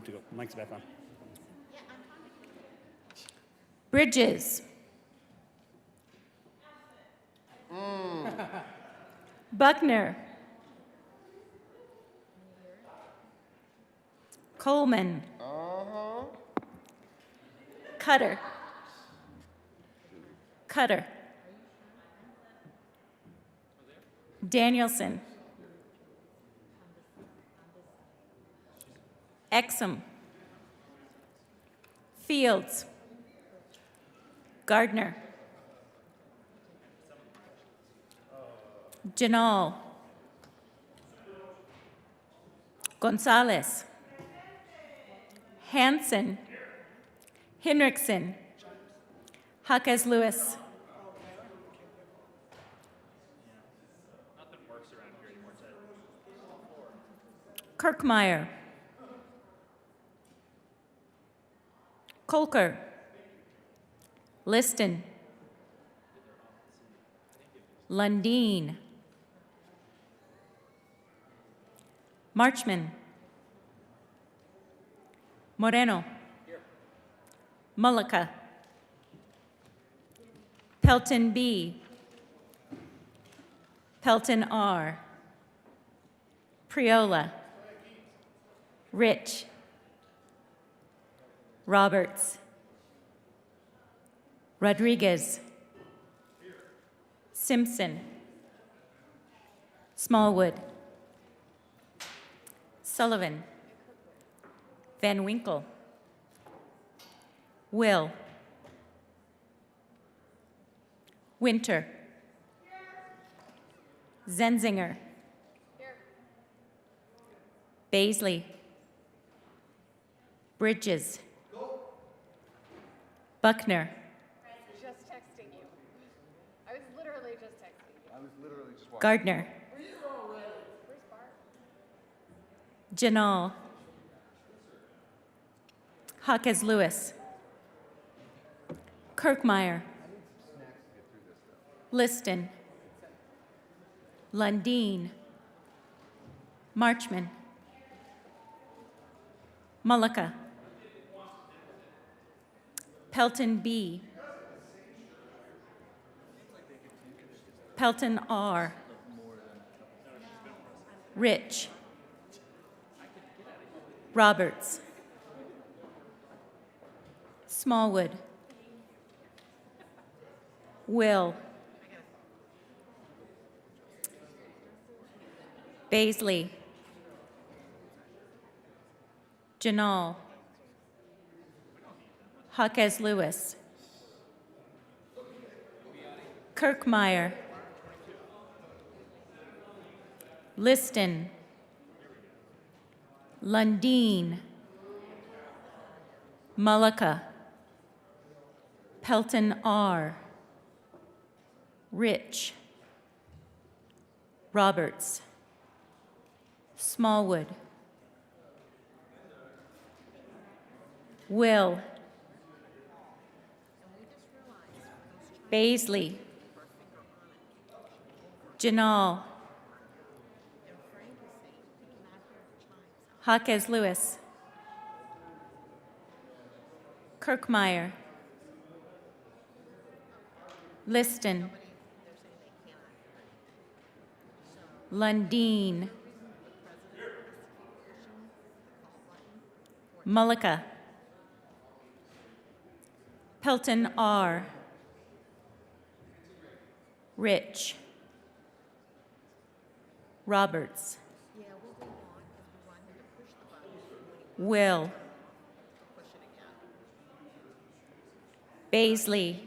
to go. Mic's back on. Bridges. Buckner. Coleman. Cutter. Cutter. Danielson. Exum. Fields. Gardner. Janal. Gonzalez. Hanson. Hinrichsen. Jaquez Lewis. Kirkmeyer. Kolker. Liston. Lundeen. Marchman. Moreno. Mullica. Pelton B. Pelton R. Priola. Rich. Roberts. Rodriguez. Simpson. Smallwood. Sullivan. Van Winkle. Will. Winter. Zenzinger. Baisley. Bridges. Buckner. Just texting you. I was literally just texting you. I was literally just watching. Gardner. Where's Bart? Janal. Jaquez Lewis. Kirkmeyer. Liston. Lundeen. Marchman. Mullica. Pelton B. Pelton R. Rich. Roberts. Smallwood. Will. Baisley. Janal. Jaquez Lewis. Kirkmeyer. Liston. Lundeen. Mullica. Pelton R. Rich. Roberts. Smallwood. Will. Baisley. Janal. Jaquez Lewis. Kirkmeyer. Liston. Lundeen. Mullica. Pelton R. Rich. Roberts. Will. Baisley.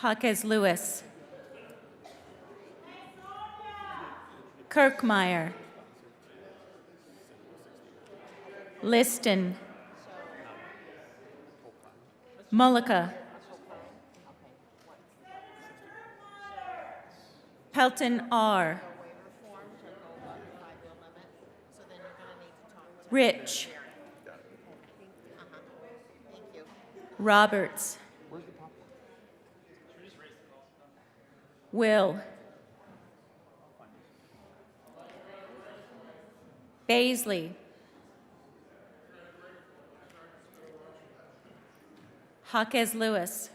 Jaquez Lewis. Kirkmeyer. Liston. Mullica. Pelton R. Rich. Roberts. Will. Baisley. Jaquez Lewis.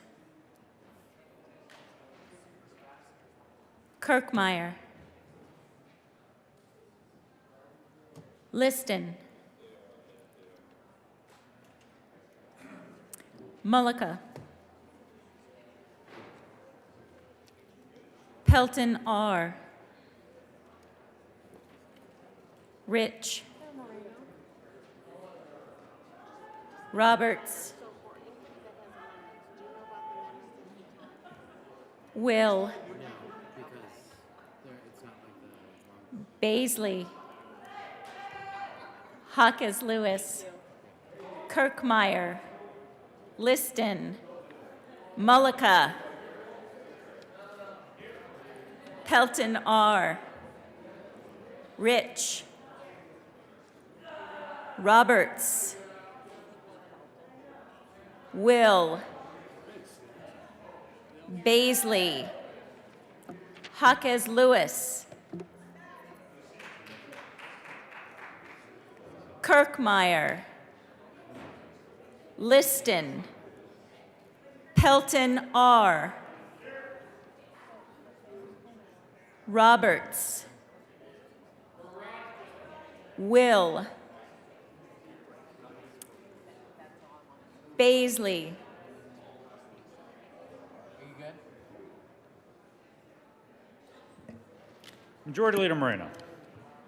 Kirkmeyer. Liston. Mullica. Pelton R. Rich. Roberts. Will. Baisley. Jaquez Lewis. Kirkmeyer. Liston. Mullica. Pelton R. Rich. Roberts. Will. Baisley. Jaquez Lewis. Kirkmeyer. Liston. Pelton R. Roberts. Will. Baisley. Majority Leader Moreno.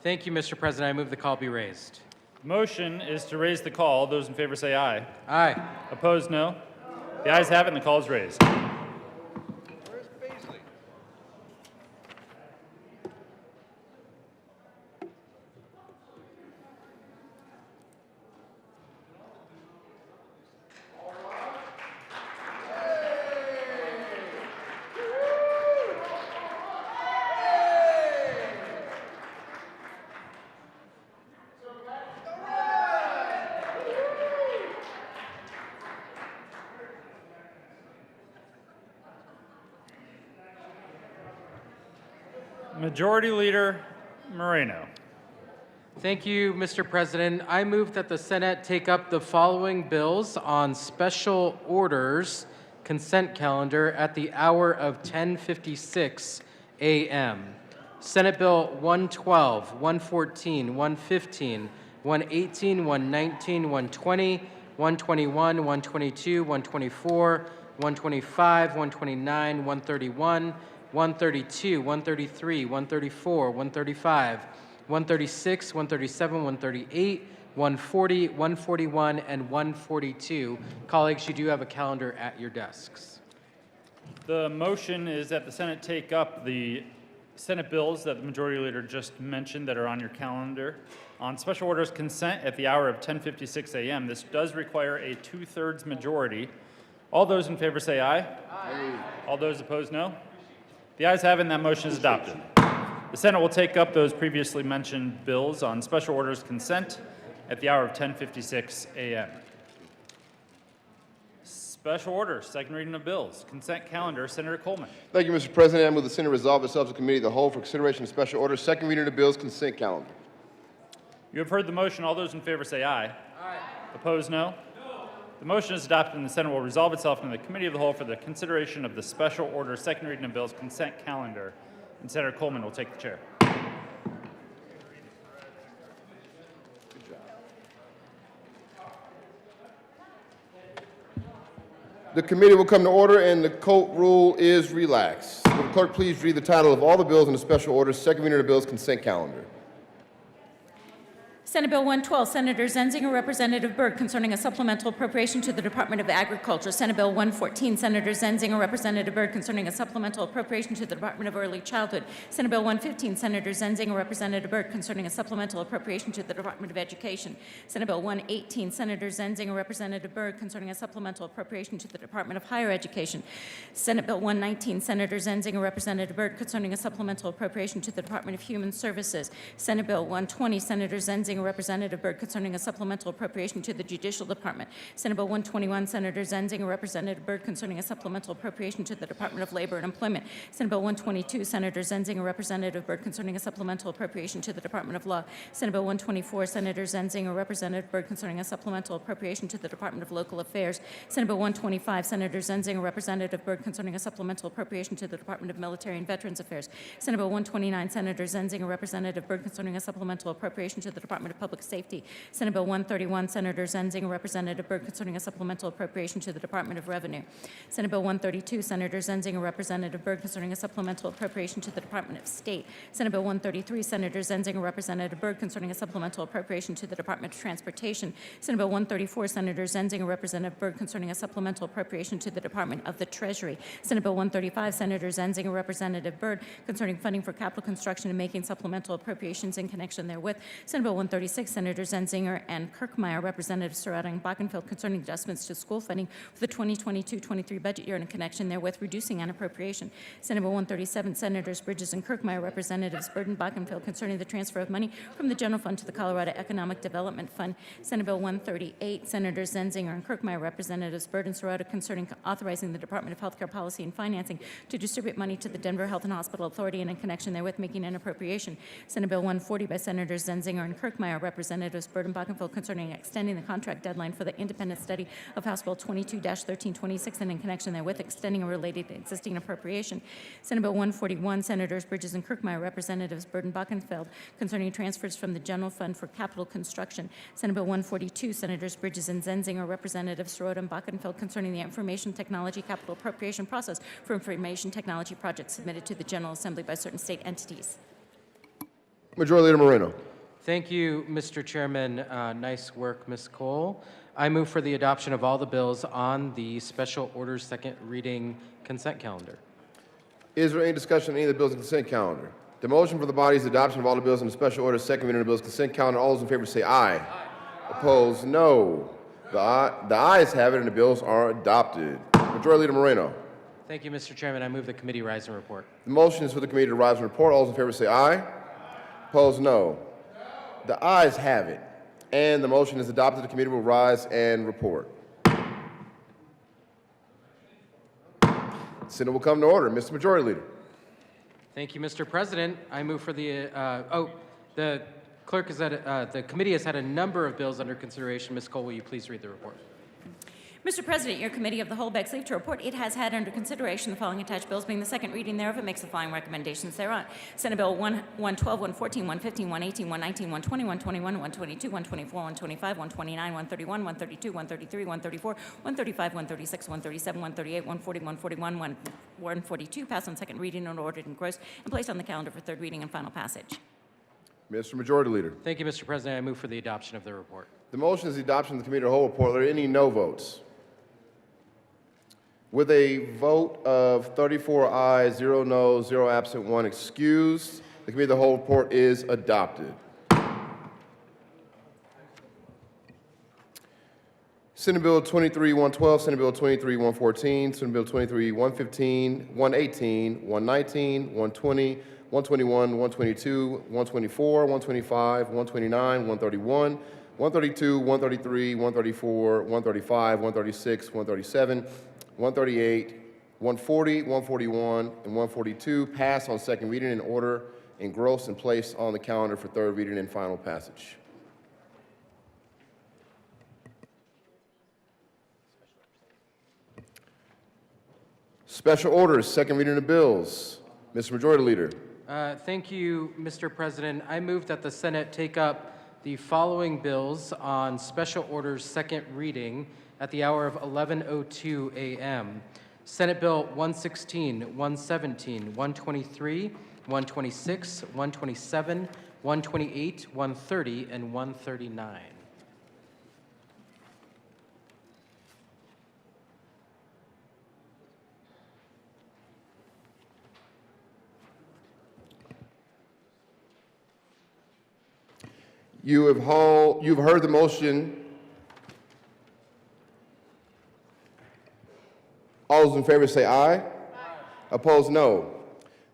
Thank you, Mr. President. I move the call be raised. Motion is to raise the call. Those in favor say aye. Aye. Opposed, no. The ayes have it, and the call is raised. Where's Baisley? Majority Leader Moreno. Thank you, Mr. President. I move that the Senate take up the following bills on special orders consent calendar at the hour of 10:56 a.m. Senate Bill 112, 114, 115, 118, 119, 120, 121, 122, 124, 125, 129, 131, 132, 133, 134, 135, 136, 137, 138, 140, 141, and 142. Colleagues, you do have a calendar at your desks. The motion is that the Senate take up the Senate bills that the Majority Leader just mentioned that are on your calendar on special orders consent at the hour of 10:56 a.m. This does require a 2/3 majority. All those in favor say aye. Aye. All those opposed, no. The ayes have it, and that motion is adopted. The Senate will take up those previously mentioned bills on special orders consent at the hour of 10:56 a.m. Special orders, second reading of bills, consent calendar, Senator Coleman. Thank you, Mr. President. I move the Senate resolve itself as a committee of the whole for consideration of special orders, second reading of the bills, consent calendar. You have heard the motion. All those in favor say aye. Aye. Opposed, no. The motion is adopted, and the Senate will resolve itself into the committee of the whole for the consideration of the special order, second reading of bills, consent calendar. And Senator Coleman will take the chair. The committee will come to order, and the court rule is relaxed. Will the clerk please read the title of all the bills in the special orders, second reading of the bills, consent calendar? Senate Bill 112, Senator Zenzinger, Representative Byrd, concerning a supplemental appropriation to the Department of Agriculture. Senate Bill 114, Senator Zenzinger, Representative Byrd, concerning a supplemental appropriation to the Department of Early Childhood. Senate Bill 115, Senator Zenzinger, Representative Byrd, concerning a supplemental appropriation to the Department of Education. Senate Bill 118, Senator Zenzinger, Representative Byrd, concerning a supplemental appropriation to the Department of Higher Education. Senate Bill 119, Senator Zenzinger, Representative Byrd, concerning a supplemental appropriation to the Department of Human Services. Senate Bill 120, Senator Zenzinger, Representative Byrd, concerning a supplemental appropriation to the Judicial Department. Senate Bill 121, Senator Zenzinger, Representative Byrd, concerning a supplemental appropriation to the Department of Labor and Employment. Senate Bill 122, Senator Zenzinger, Representative Byrd, concerning a supplemental appropriation to the Department of Law. Senate Bill 124, Senator Zenzinger, Representative Byrd, concerning a supplemental appropriation to the Department of Local Affairs. Senate Bill 125, Senator Zenzinger, Representative Byrd, concerning a supplemental appropriation to the Department of Military and Veterans Affairs. Senate Bill 129, Senator Zenzinger, Representative Byrd, concerning a supplemental appropriation to the Department of Public Safety. Senate Bill 131, Senator Zenzinger, Representative Byrd, concerning a supplemental appropriation to the Department of Revenue. Senate Bill 132, Senator Zenzinger, Representative Byrd, concerning a supplemental appropriation to the Department of State. Senate Bill 133, Senator Zenzinger, Representative Byrd, concerning a supplemental appropriation to the Department of Transportation. Senate Bill 134, Senator Zenzinger, Representative Byrd, concerning a supplemental appropriation to the Department of the Treasury. Senate Bill 135, Senator Zenzinger, Representative Byrd, concerning funding for capital construction and making supplemental appropriations in connection therewith. Senate Bill 136, Senator Zenzinger and Kirkmeyer, Representatives Surratt and Bockenfield, concerning adjustments to school funding for the 2022-23 budget year and in connection therewith reducing an appropriation. Senate Bill 137, Senators Bridges and Kirkmeyer, Representatives Byrd and Bockenfield, concerning the transfer of money from the general fund to the Colorado Economic Development Fund. Senate Bill 138, Senators Zenzinger and Kirkmeyer, Representatives Byrd and Surratt, concerning authorizing the Department of Healthcare Policy and Financing to distribute money to the Denver Health and Hospital Authority and in connection therewith making an appropriation. Senate Bill 140 by Senators Zenzinger and Kirkmeyer, Representatives Byrd and Bockenfield, concerning extending the contract deadline for the independent study of House Bill 22-1326 and in connection therewith extending a related existing appropriation. Senate Bill 141, Senators Bridges and Kirkmeyer, Representatives Byrd and Bockenfield, concerning transfers from the general fund for capital construction. Senate Bill 142, Senators Bridges and Zenzinger, Representatives Surratt and Bockenfield, concerning the information technology capital appropriation process for information technology projects submitted to the General Assembly by certain state entities. Majority Leader Moreno. Thank you, Mr. Chairman. Nice work, Ms. Cole. I move for the adoption of all the bills on the special orders second reading consent calendar. Is there any discussion on any of the bills in the consent calendar? The motion for the body is adoption of all the bills in the special order second reading of the bills consent calendar. All those in favor say aye. Aye. Opposed, no. The ayes have it, and the bills are adopted. Majority Leader Moreno. Thank you, Mr. Chairman. I move the committee rise and report. The motion is for the committee to rise and report. All those in favor say aye. Opposed, no. The ayes have it, and the motion is adopted. The committee will rise and report. Senate will come to order. Mr. Majority Leader. Thank you, Mr. President. I move for the, the clerk is at, the committee has had a number of bills under consideration. Ms. Cole, will you please read the report? Mr. President, your committee of the whole begs leave to report it has had under consideration the following attached bills, being the second reading thereof. It makes the following recommendations thereon. Senate Bill 112, 114, 115, 118, 119, 120, 121, 122, 124, 125, 129, 131, 132, 133, 134, 135, 136, 137, 138, 140, 141, 142, passed on second reading and ordered engrossed and placed on the calendar for third reading and final passage. Mr. Majority Leader. Thank you, Mr. President. I move for the adoption of the report. The motion is the adoption of the committee of the whole report. Are there any no votes? With a vote of 34 ayes, 0 noes, 0 absent, 1 excused, the committee of the whole report is adopted. Senate Bill 23-112, Senate Bill 23-114, Senate Bill 23-115, 118, 119, 120, 121, 122, 124, 125, 129, 131, 132, 133, 134, 135, 136, 137, 138, 140, 141, and 142 passed on second reading in order, engrossed and placed on the calendar for third reading and final passage. Special orders, second reading of bills. Mr. Majority Leader. Thank you, Mr. President. I move that the Senate take up the following bills on special orders second reading at the hour of 11:02 a.m. Senate Bill 116, 117, 123, 126, 127, 128, 130, and 139. You've heard the motion. All those in favor say aye. Aye. Opposed, no.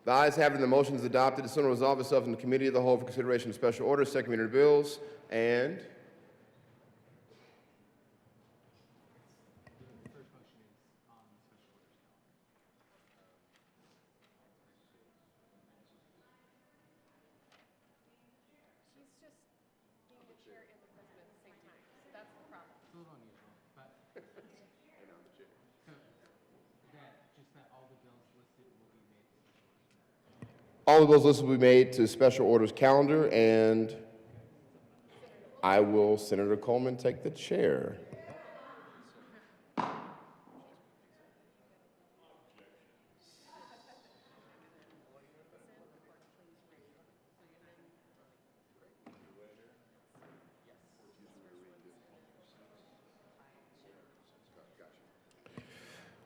The ayes have it, and the motion is adopted. The Senate will resolve itself in the Committee of the Whole for consideration of special orders, second reading of bills, and She's just being the chair and the president at the same time, so that's the problem. all the bills listed will be made to special orders calendar, and I will, Senator Coleman, take the chair.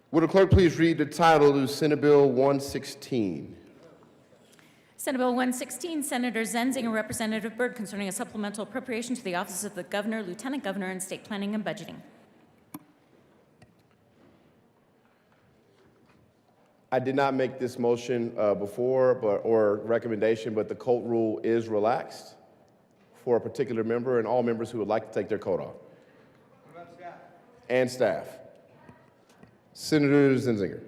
Would the clerk please read the title to Senate Bill 116? Senate Bill 116, Senator Zenzinger, Representative Byrd, concerning a supplemental appropriation to the Office of the Governor, Lieutenant Governor, and State Planning and Budgeting. I did not make this motion before or recommendation, but the coat rule is relaxed for a particular member and all members who would like to take their coat off. And staff. Senator Zenzinger.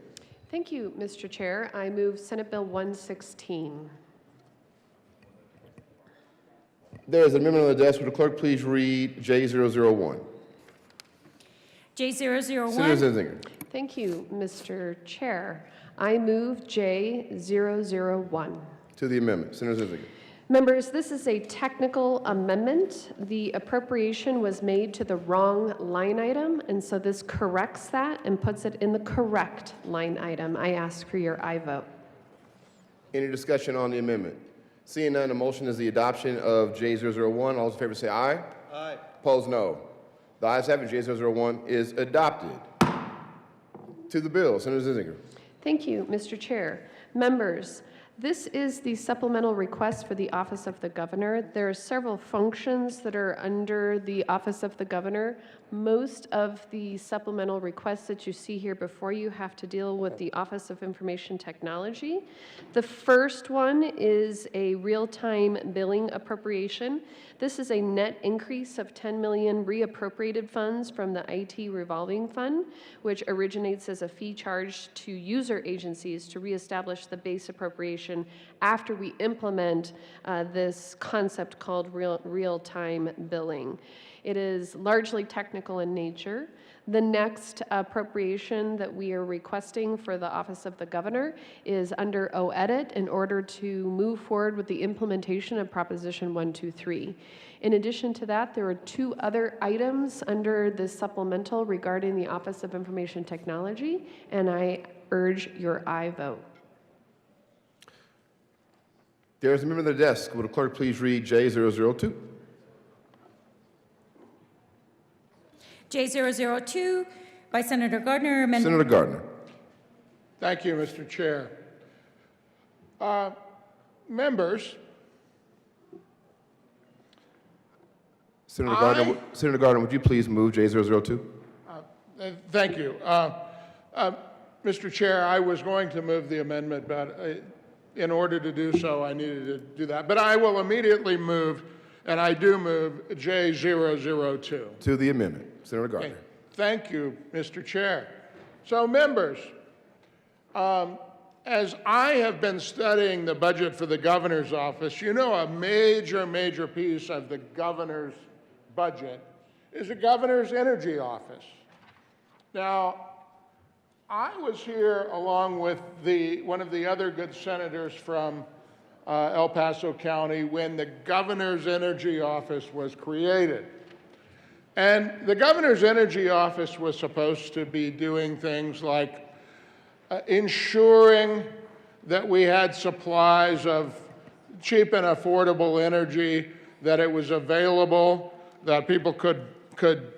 Thank you, Mr. Chair. I move Senate Bill 116. There is an amendment on the desk. Would the clerk please read J001? J001. Senator Zenzinger. Thank you, Mr. Chair. I move J001. To the amendment. Senator Zenzinger. Members, this is a technical amendment. The appropriation was made to the wrong line item, and so this corrects that and puts it in the correct line item. I ask for your aye vote. Any discussion on the amendment? Seeing none, the motion is the adoption of J001. All those in favor say aye. Aye. Opposed, no. The ayes have it. J001 is adopted. To the bill. Senator Zenzinger. Thank you, Mr. Chair. Members, this is the supplemental request for the Office of the Governor. There are several functions that are under the Office of the Governor. Most of the supplemental requests that you see here before you have to deal with the Office of Information Technology. The first one is a real-time billing appropriation. This is a net increase of 10 million reappropriated funds from the IT revolving fund, which originates as a fee charged to user agencies to reestablish the base appropriation after we implement this concept called real-time billing. It is largely technical in nature. The next appropriation that we are requesting for the Office of the Governor is under OEdit in order to move forward with the implementation of Proposition 123. In addition to that, there are two other items under this supplemental regarding the Office of Information Technology, and I urge your aye vote. There is a member at the desk. Will the clerk please read J002? J002 by Senator Gardner. Senator Gardner. Thank you, Mr. Chair. Members, Senator Gardner, would you please move J002? thank you. Mr. Chair, I was going to move the amendment, but in order to do so, I needed to do that. But I will immediately move, and I do move J002. To the amendment. Senator Gardner. Okay. Thank you, Mr. Chair. So, members, as I have been studying the budget for the governor's office, you know a major piece of the governor's budget is the governor's energy office. Now, I was here along with one of the other good senators from El Paso County when the governor's energy office was created. And the governor's energy office was supposed to be doing things like ensuring that we had supplies of cheap and affordable energy, that it was available, that people could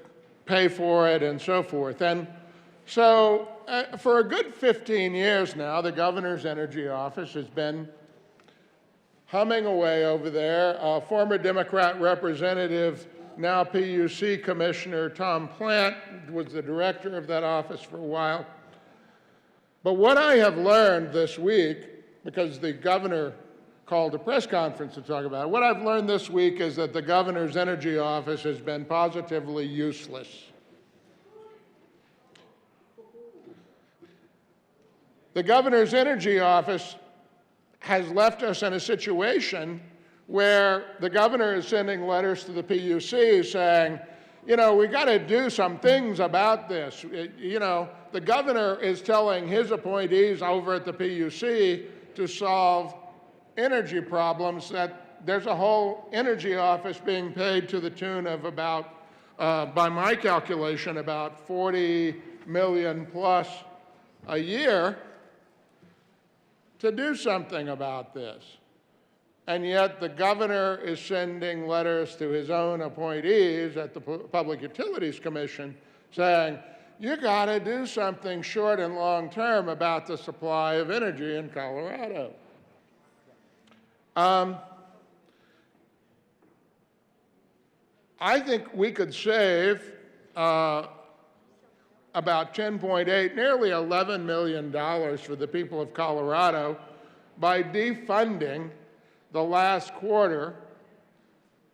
pay for it, and so forth. And so for a good 15 years now, the governor's energy office has been humming away over there. Former Democrat representative, now PUC Commissioner Tom Plant was the director of that office for a while. But what I have learned this week because the governor called a press conference to talk about it. What I've learned this week is that the governor's energy office has been positively useless. The governor's energy office has left us in a situation where the governor is sending letters to the PUC saying, you know, we got to do some things about this. You know, the governor is telling his appointees over at the PUC to solve energy problems, that there's a whole energy office being paid to the tune of about, by my calculation, about 40 million plus a year to do something about this. And yet the governor is sending letters to his own appointees at the Public Utilities Commission saying, you got to do something short and long term about the supply of energy in Colorado. I think we could save about 10.8, nearly $11 million for the people of Colorado by defunding the last quarter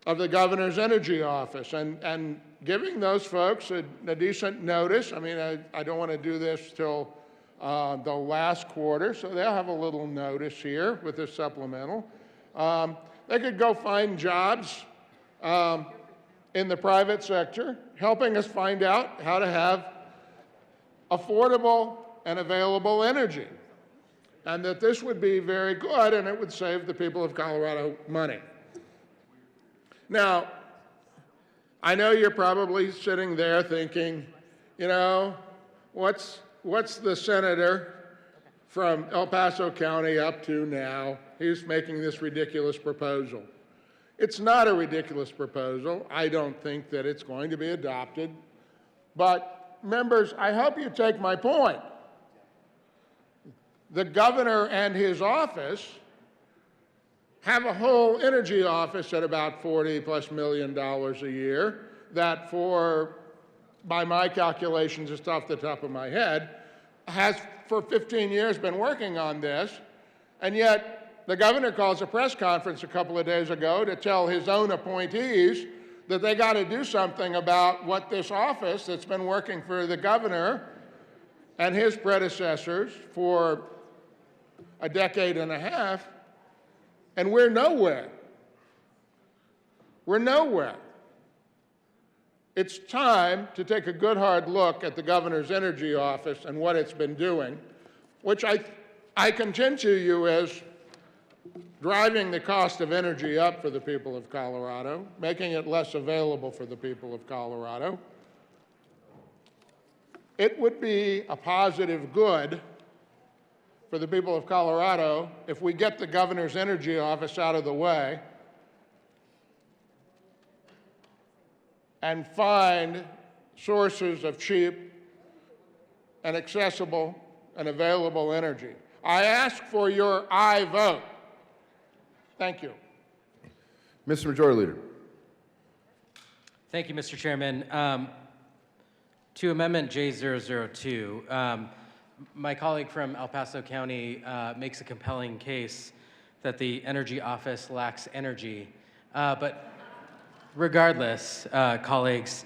of the governor's energy office and giving those folks a decent notice. I mean, I don't want to do this till the last quarter, so they'll have a little notice here with this supplemental. They could go find jobs in the private sector, helping us find out how to have affordable and available energy, and that this would be very good and it would save the people of Colorado money. Now, I know you're probably sitting there thinking, you know, what's the senator from El Paso County up to now? He's making this ridiculous proposal. It's not a ridiculous proposal. I don't think that it's going to be adopted. But members, I hope you take my point. The governor and his office have a whole energy office at about $40+ million a year that by my calculations, just off the top of my head, has for 15 years been working on this, and yet the governor calls a press conference a couple of days ago to tell his own appointees that they got to do something about what this office that's been working for the governor and his predecessors for a decade and a half, and we're nowhere. We're nowhere. It's time to take a good hard look at the governor's energy office and what it's been doing, which I contend to you is driving the cost of energy up for the people of Colorado, making it less available for the people of Colorado. It would be a positive good for the people of Colorado if we get the governor's energy office out of the way and find sources of cheap and accessible and available energy. I ask for your aye vote. Thank you. Mr. Majority Leader. Thank you, Mr. Chairman. To Amendment J002, my colleague from El Paso County makes a compelling case that the energy office lacks energy. But regardless, colleagues,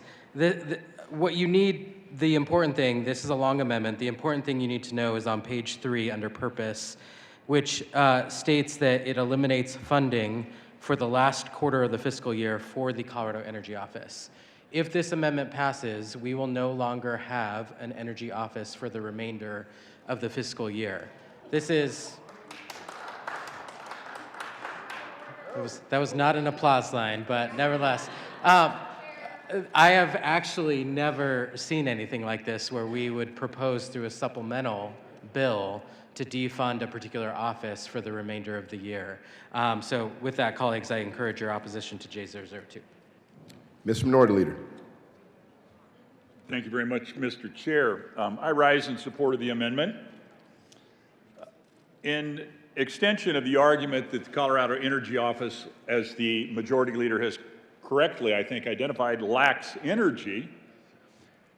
what you need, the important thing, this is a long amendment, the important thing you need to know is on page 3 under purpose, which states that it eliminates funding for the last quarter of the fiscal year for the Colorado Energy Office. If this amendment passes, we will no longer have an energy office for the remainder of the fiscal year. This is, that was not an applause line, but nevertheless. I have actually never seen anything like this where we would propose through a supplemental bill to defund a particular office for the remainder of the year. So with that, colleagues, I encourage your opposition to J002. Mr. Minority Leader. Thank you very much, Mr. Chair. I rise in support of the amendment. In extension of the argument that the Colorado Energy Office, as the Majority Leader has correctly, I think, identified, lacks energy,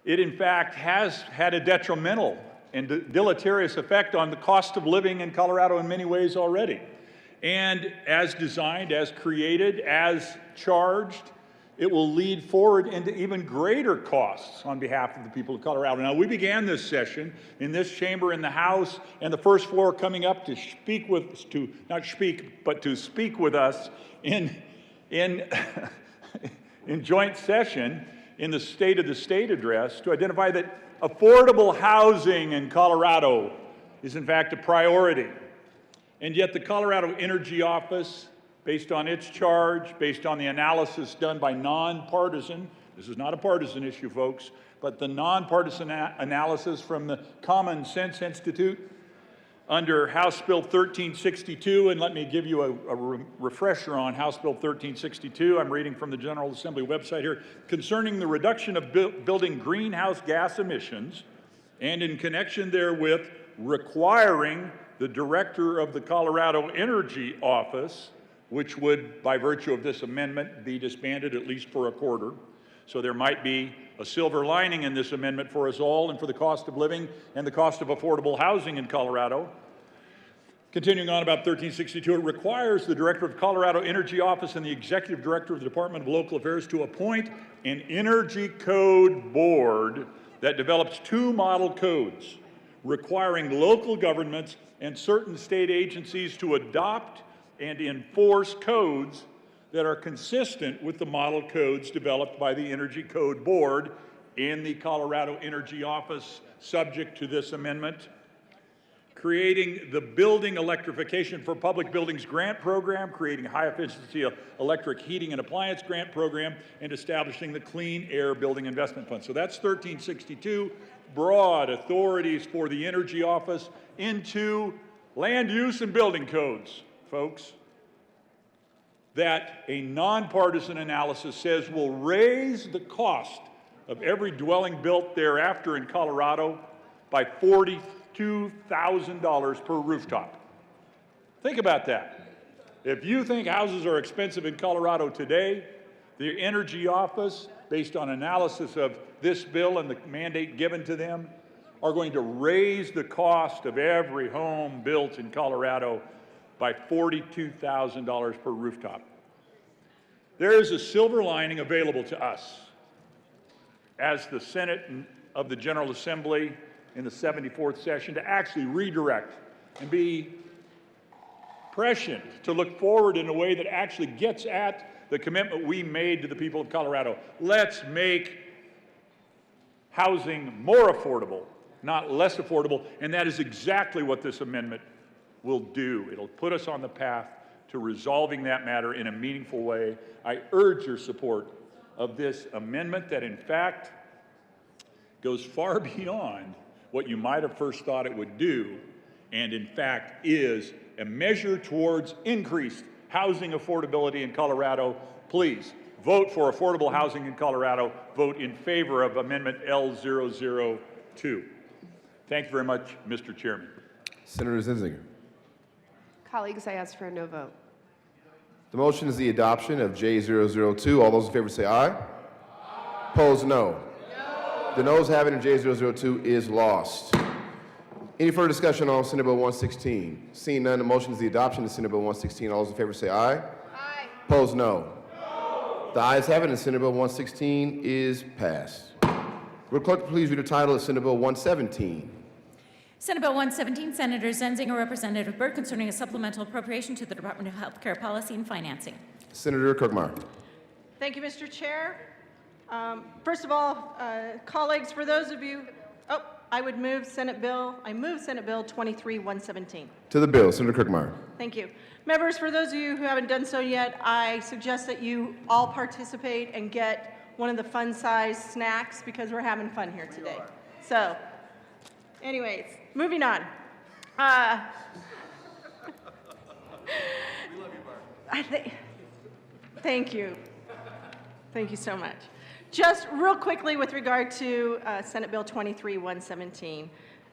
it in fact has had a detrimental and deleterious effect on the cost of living in Colorado in many ways already. And as designed, as created, as charged, it will lead forward into even greater costs on behalf of the people of Colorado. Now, we began this session in this chamber in the House and the first floor coming up to speak with, not speak, but to speak with us in joint session in the State of the State address to identify that affordable housing in Colorado is in fact a priority. And yet the Colorado Energy Office, based on its charge, based on the analysis done by nonpartisan, this is not a partisan issue, folks, but the nonpartisan analysis from the Common Sense Institute under House Bill 1362, and let me give you a refresher on House Bill 1362. I'm reading from the General Assembly website here. Concerning the reduction of building greenhouse gas emissions, and in connection therewith, requiring the director of the Colorado Energy Office, which would, by virtue of this amendment, be disbanded at least for a quarter. So there might be a silver lining in this amendment for us all and for the cost of living and the cost of affordable housing in Colorado. Continuing on about 1362, it requires the director of Colorado Energy Office and the executive director of the Department of Local Affairs to appoint an energy code board that develops 2 model codes requiring local governments and certain state agencies to adopt and enforce codes that are consistent with the model codes developed by the Energy Code Board in the Colorado Energy Office subject to this amendment. Creating the Building Electrification for Public Buildings Grant Program, creating high efficiency electric heating and appliance grant program, and establishing the Clean Air Building Investment Fund. So that's 1362, broad authorities for the Energy Office into land use and building codes, folks, that a nonpartisan analysis says will raise the cost of every dwelling built thereafter in Colorado by $42,000 per rooftop. Think about that. If you think houses are expensive in Colorado today, the Energy Office, based on analysis of this bill and the mandate given to them, are going to raise the cost of every home built in Colorado by $42,000 per rooftop. There is a silver lining available to us as the Senate of the General Assembly in the 74th session to actually redirect and be prescient to look forward in a way that actually gets at the commitment we made to the people of Colorado. Let's make housing more affordable, not less affordable, and that is exactly what this amendment will do. It'll put us on the path to resolving that matter in a meaningful way. I urge your support of this amendment that, in fact, goes far beyond what you might have first thought it would do, and in fact is a measure towards increased housing affordability in Colorado. Please vote for affordable housing in Colorado. Vote in favor of Amendment L002. Thank you very much, Mr. Chairman. Senator Zenzinger. Colleagues, I ask for a no vote. The motion is the adoption of J002. All those in favor say aye. Aye. Opposed, no. The noes have it, and J002 is lost. Any further discussion on Senate Bill 116? Seeing none, the motion is the adoption of Senate Bill 116. All those in favor say aye. Aye. Opposed, no. The ayes have it, and Senate Bill 116 is passed. Will clerk please read the title of Senate Bill 117? Senate Bill 117, Senator Zenzinger, Representative Byrd, concerning a supplemental appropriation to the Department of Health Care Policy and Financing. Senator Kirkmeyer. Thank you, Mr. Chair. First of all, colleagues, for those of you, I move Senate Bill 23-117. To the bill, Senator Kirkmeyer. Thank you. Members, for those of you who haven't done so yet, I suggest that you all participate and get one of the fun-sized snacks because we're having fun here today. So, anyways, moving on. We love you, Barb. Thank you. Thank you so much. Just real quickly with regard to Senate Bill 23-117,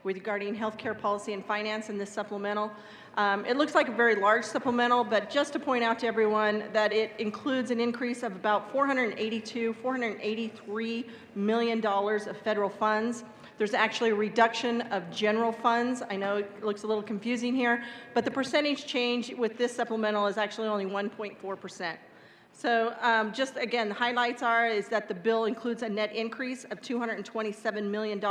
regarding healthcare policy and finance in this supplemental. It looks like a very large supplemental, but just to point out to everyone that it includes an increase of about $483 million of federal funds. There's actually a reduction of general funds. I know it looks a little confusing here, but the percentage change with this supplemental is actually only 1.4%. So just again, the highlights is that the bill includes a net increase of $227 million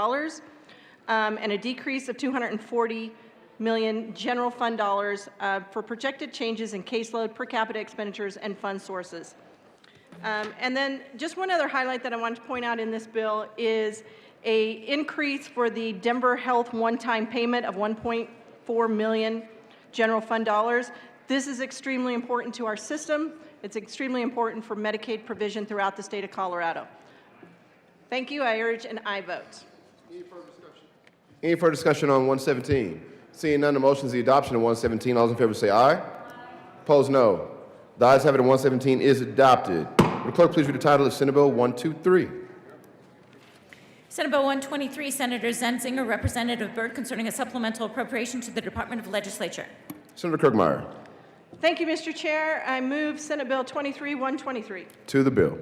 and a decrease of $240 million general fund dollars for projected changes in caseload, per capita expenditures, and fund sources. And then just one other highlight that I wanted to point out in this bill is a increase for the Denver Health one-time payment of $1.4 million general fund dollars. This is extremely important to our system. It's extremely important for Medicaid provision throughout the state of Colorado. Thank you. I urge an aye vote. Any further discussion on 117? Seeing none, the motion is the adoption of 117. All those in favor say aye. Opposed, no. The ayes have it, and 117 is adopted. Will the clerk please read the title of Senate Bill 123? Senate Bill 123, Senator Zenzinger, Representative Byrd, concerning a supplemental appropriation to the Department of Legislature. Senator Kirkmeyer. Thank you, Mr. Chair. I move Senate Bill 23-123. To the bill.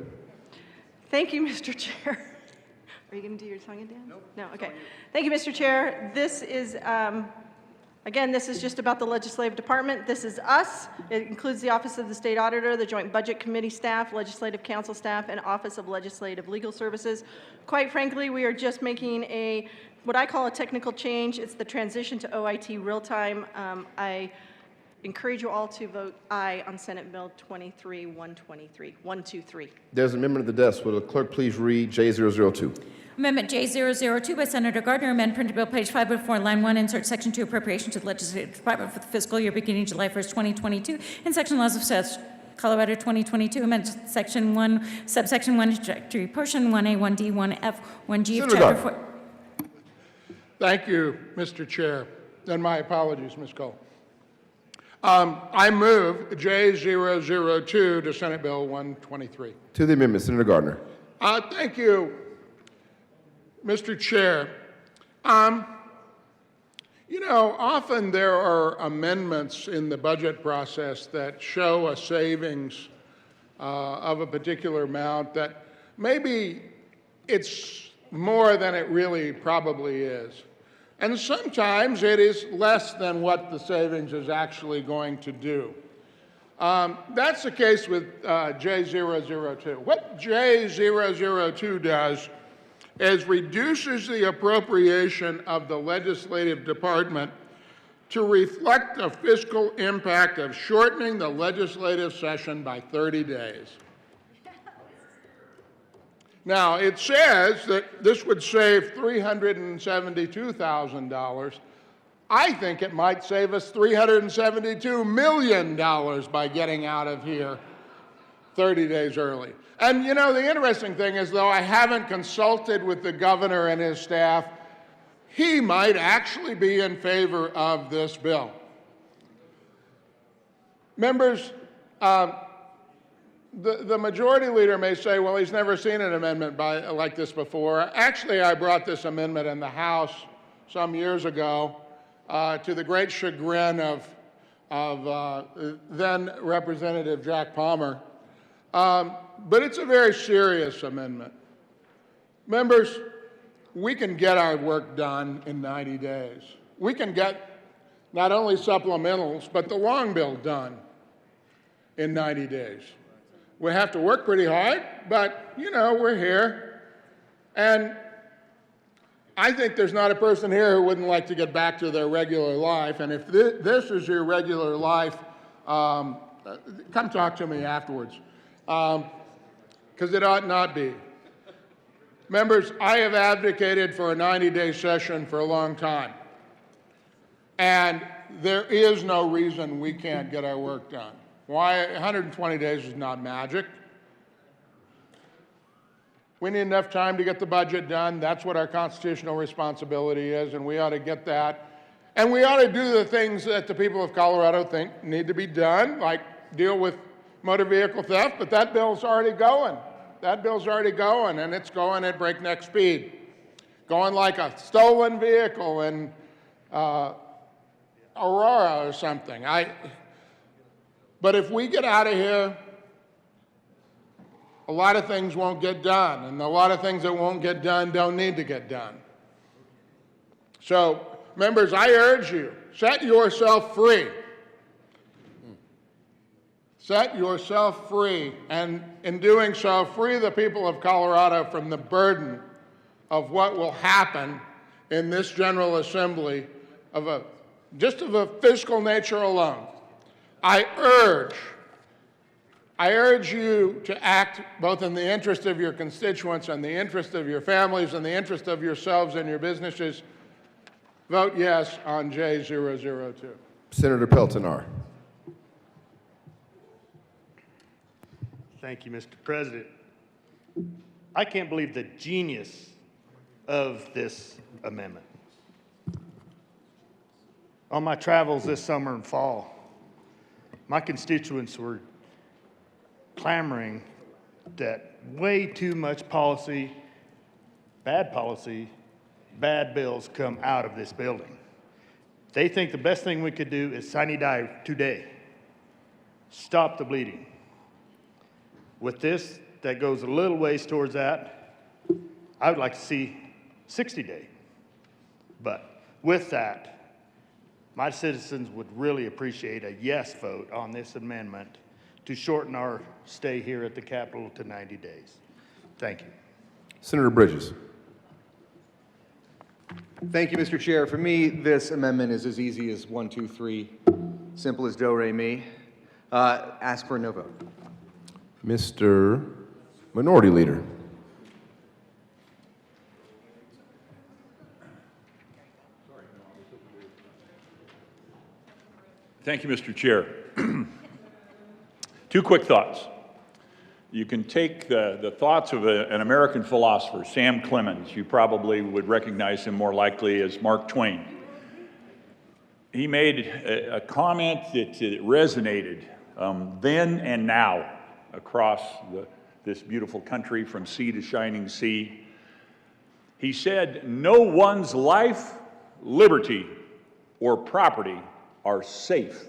Thank you, Mr. Chair. Are you going to do your song and dance? Nope. No, okay. Thank you, Mr. Chair. This is, again, this is just about the legislative department. This is us. It includes the Office of the State Auditor, the Joint Budget Committee staff, Legislative Council staff, and Office of Legislative Legal Services. Quite frankly, we are just making what I call a technical change. It's the transition to OIT real-time. I encourage you all to vote aye on Senate Bill 123. There's an amendment at the desk. Will the clerk please read J002? Amendment J002 by Senator Gardner, amend printed bill page 504, line 1, insert section 2 appropriation to the Legislative Department for the fiscal year beginning July 1st, 2022, and section laws of such Colorado 2022, amend section 1, subsection 1, introductory portion 1A, 1D, 1F, 1G of Senator chapter Gardner. 4. Thank you, Mr. Chair, and my apologies, Ms. Cole. I move J002 to Senate Bill 123. To the amendment, Senator Gardner. Thank you, Mr. Chair. You know, often there are amendments in the budget process that show a savings of a particular amount that maybe it's more than it really probably is. And sometimes it is less than what the savings is actually going to do. That's the case with J002. What J002 does is reduces the appropriation of the legislative department to reflect the fiscal impact of shortening the legislative session by 30 days. Now, it says that this would save $372,000. I think it might save us $372 million by getting out of here 30 days early. And you know, the interesting thing is, though I haven't consulted with the governor and his staff, he might actually be in favor of this bill. Members, the majority leader may say, well, he's never seen an amendment like this before. Actually, I brought this amendment in the House some years ago to the great chagrin of then Representative Jack Palmer. But it's a very serious amendment. Members, we can get our work done in 90 days. We can get not only supplementals, but the long bill done in 90 days. We have to work pretty hard, but, you know, we're here. And I think there's not a person here who wouldn't like to get back to their regular life. And if this is your regular life, come talk to me afterwards, because it ought not be. Members, I have advocated for a 90-day session for a long time. And there is no reason we can't get our work done. Why 120 days is not magic. We need enough time to get the budget done. That's what our constitutional responsibility is, and we ought to get that. And we ought to do the things that the people of Colorado think need to be done, like deal with motor vehicle theft, but that bill's already going. That bill's already going, and it's going at breakneck speed. going like a stolen vehicle in Aurora or something. But if we get out of here, a lot of things won't get done, and a lot of things that won't get done don't need to get done. So, members, I urge you, set yourself free. Set yourself free, and in doing so, free the people of Colorado from the burden of what will happen in this General Assembly just of a fiscal nature alone. I urge you to act both in the interest of your constituents and the interest of your families and the interest of yourselves and your businesses. Vote yes on J002. Senator Peltonar. Thank you, Mr. President. I can't believe the genius of this amendment. On my travels this summer and fall, my constituents were clamoring that way too much policy, bad bills come out of this building. They think the best thing we could do is sine die today. Stop the bleeding. With this, that goes a little ways towards that. I would like to see 60-day. But with that, my citizens would really appreciate a yes vote on this amendment to shorten our stay here at the Capitol to 90 days. Thank you. Senator Bridges. Thank you, Mr. Chair. For me, this amendment is as easy as 1, 2, 3, simple as do, re, mi. Ask for a no vote. Mr. Minority Leader. Thank you, Mr. Chair. Two quick thoughts. You can take the thoughts of an American philosopher, Sam Clemens. You probably would recognize him more likely as Mark Twain. He made a comment that resonated then and now across this beautiful country from sea to shining sea. He said, "No one's life, liberty, or property are safe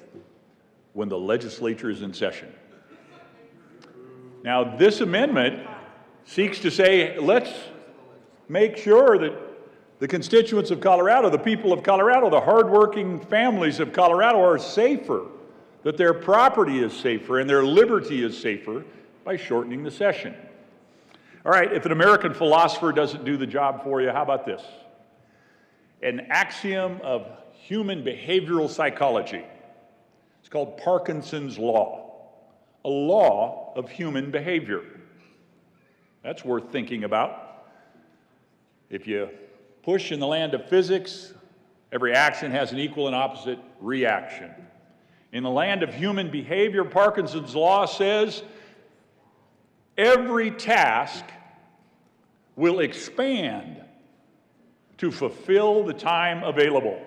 when the legislature is in session." Now, this amendment seeks to say, let's make sure that the constituents of Colorado, the people of Colorado, the hardworking families of Colorado are safer, that their property is safer and their liberty is safer by shortening the session. All right, if an American philosopher doesn't do the job for you, how about this? An axiom of human behavioral psychology. It's called Parkinson's Law, a law of human behavior. That's worth thinking about. If you push in the land of physics, every action has an equal and opposite reaction. In the land of human behavior, Parkinson's Law says every task will expand to fulfill the time available.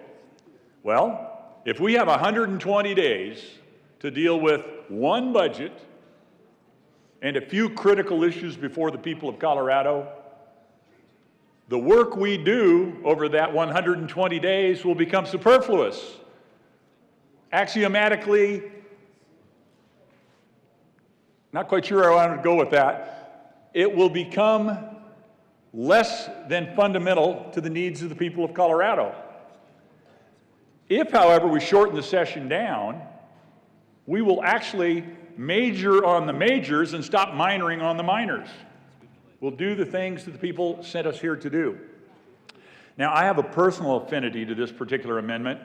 Well, if we have 120 days to deal with one budget and a few critical issues before the people of Colorado, the work we do over that 120 days will become superfluous. Axiomatically, not quite sure I want to go with that, it will become less than fundamental to the needs of the people of Colorado. If, however, we shorten the session down, we will actually major on the majors and stop minoring on the minors. We'll do the things that the people sent us here to do. Now, I have a personal affinity to this particular amendment.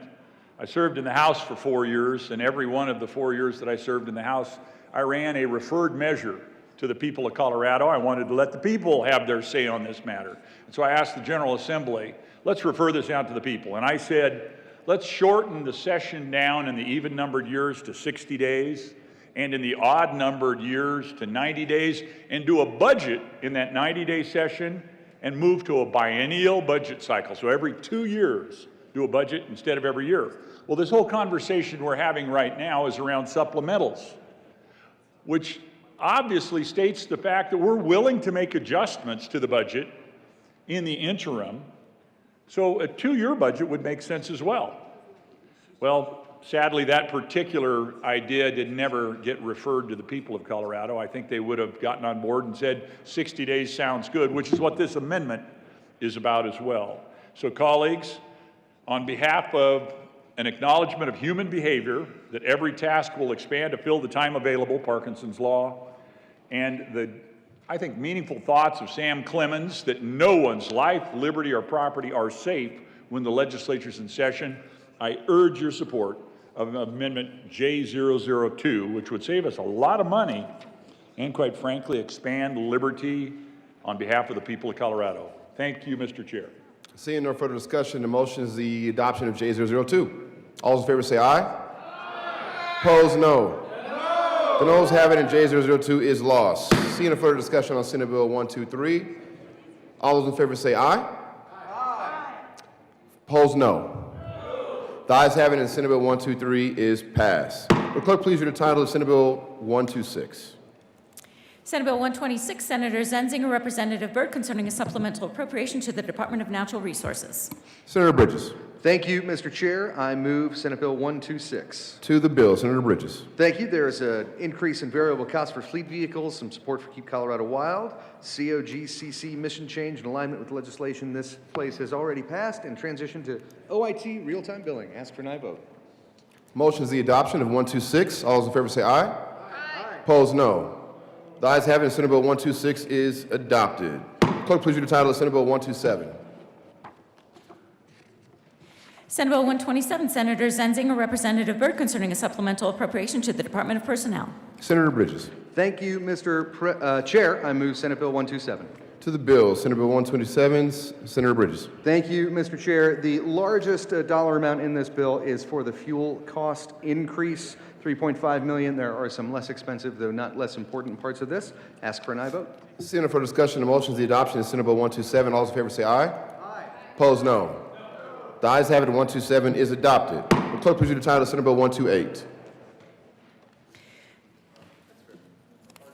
I served in the House for 4 years, and every one of the 4 years that I served in the House, I ran a referred measure to the people of Colorado. I wanted to let the people have their say on this matter. And so I asked the General Assembly, let's refer this out to the people. And I said, let's shorten the session down in the even-numbered years to 60 days and in the odd-numbered years to 90 days and do a budget in that 90-day session and move to a biennial budget cycle. So every 2 years, do a budget instead of every year. Well, this whole conversation we're having right now is around supplementals, which obviously states the fact that we're willing to make adjustments to the budget in the interim. So a 2-year budget would make sense as well. Well, sadly, that particular idea did never get referred to the people of Colorado. I think they would have gotten on board and said 60 days sounds good, which is what this amendment is about as well. So colleagues, on behalf of an acknowledgement of human behavior, that every task will expand to fill the time available, Parkinson's Law, and the, I think, meaningful thoughts of Sam Clemens that no one's life, liberty, or property are safe when the legislature's in session, I urge your support of Amendment J002, which would save us a lot of money and, quite frankly, expand liberty on behalf of the people of Colorado. Thank you, Mr. Chair. Seeing no further discussion, the motion is the adoption of J002. All those in favor say aye. Opposed, no. The noes have it, and J002 is lost. Seeing no further discussion on Senate Bill 123, all those in favor say aye. Opposed, no. The ayes have it, and Senate Bill 123 is passed. Will clerk please read the title of Senate Bill 126? Senate Bill 126, Senator Zenzinger, Representative Byrd, concerning a supplemental appropriation to the Department of Natural Resources. Senator Bridges. Thank you, Mr. Chair. I move Senate Bill 126. To the bill, Senator Bridges. Thank you. There is an increase in variable costs for fleet vehicles, some support for Keep Colorado Wild, COGCC mission change in alignment with legislation this place has already passed, and transition to OIT real-time billing. Ask for an aye vote. Motion is the adoption of 126. All those in favor say aye. Aye. Opposed, no. The ayes have it, and Senate Bill 126 is adopted. Clerk, please read the title of Senate Bill 127. Senate Bill 127, Senator Zenzinger, Representative Byrd, concerning a supplemental appropriation to the Department of Personnel. Senator Bridges. Thank you, Mr. Chair. I move Senate Bill 127. To the bill, Senate Bill 127, Senator Bridges. Thank you, Mr. Chair. The largest dollar amount in this bill is for the fuel cost increase, $3.5 million. There are some less expensive, though not less important parts of this. Ask for an aye vote. Seeing no further discussion, the motion is the adoption of Senate Bill 127. All those in favor say aye. Aye. Opposed, no. The ayes have it, 127 is adopted. Will clerk please read the title of Senate Bill 128?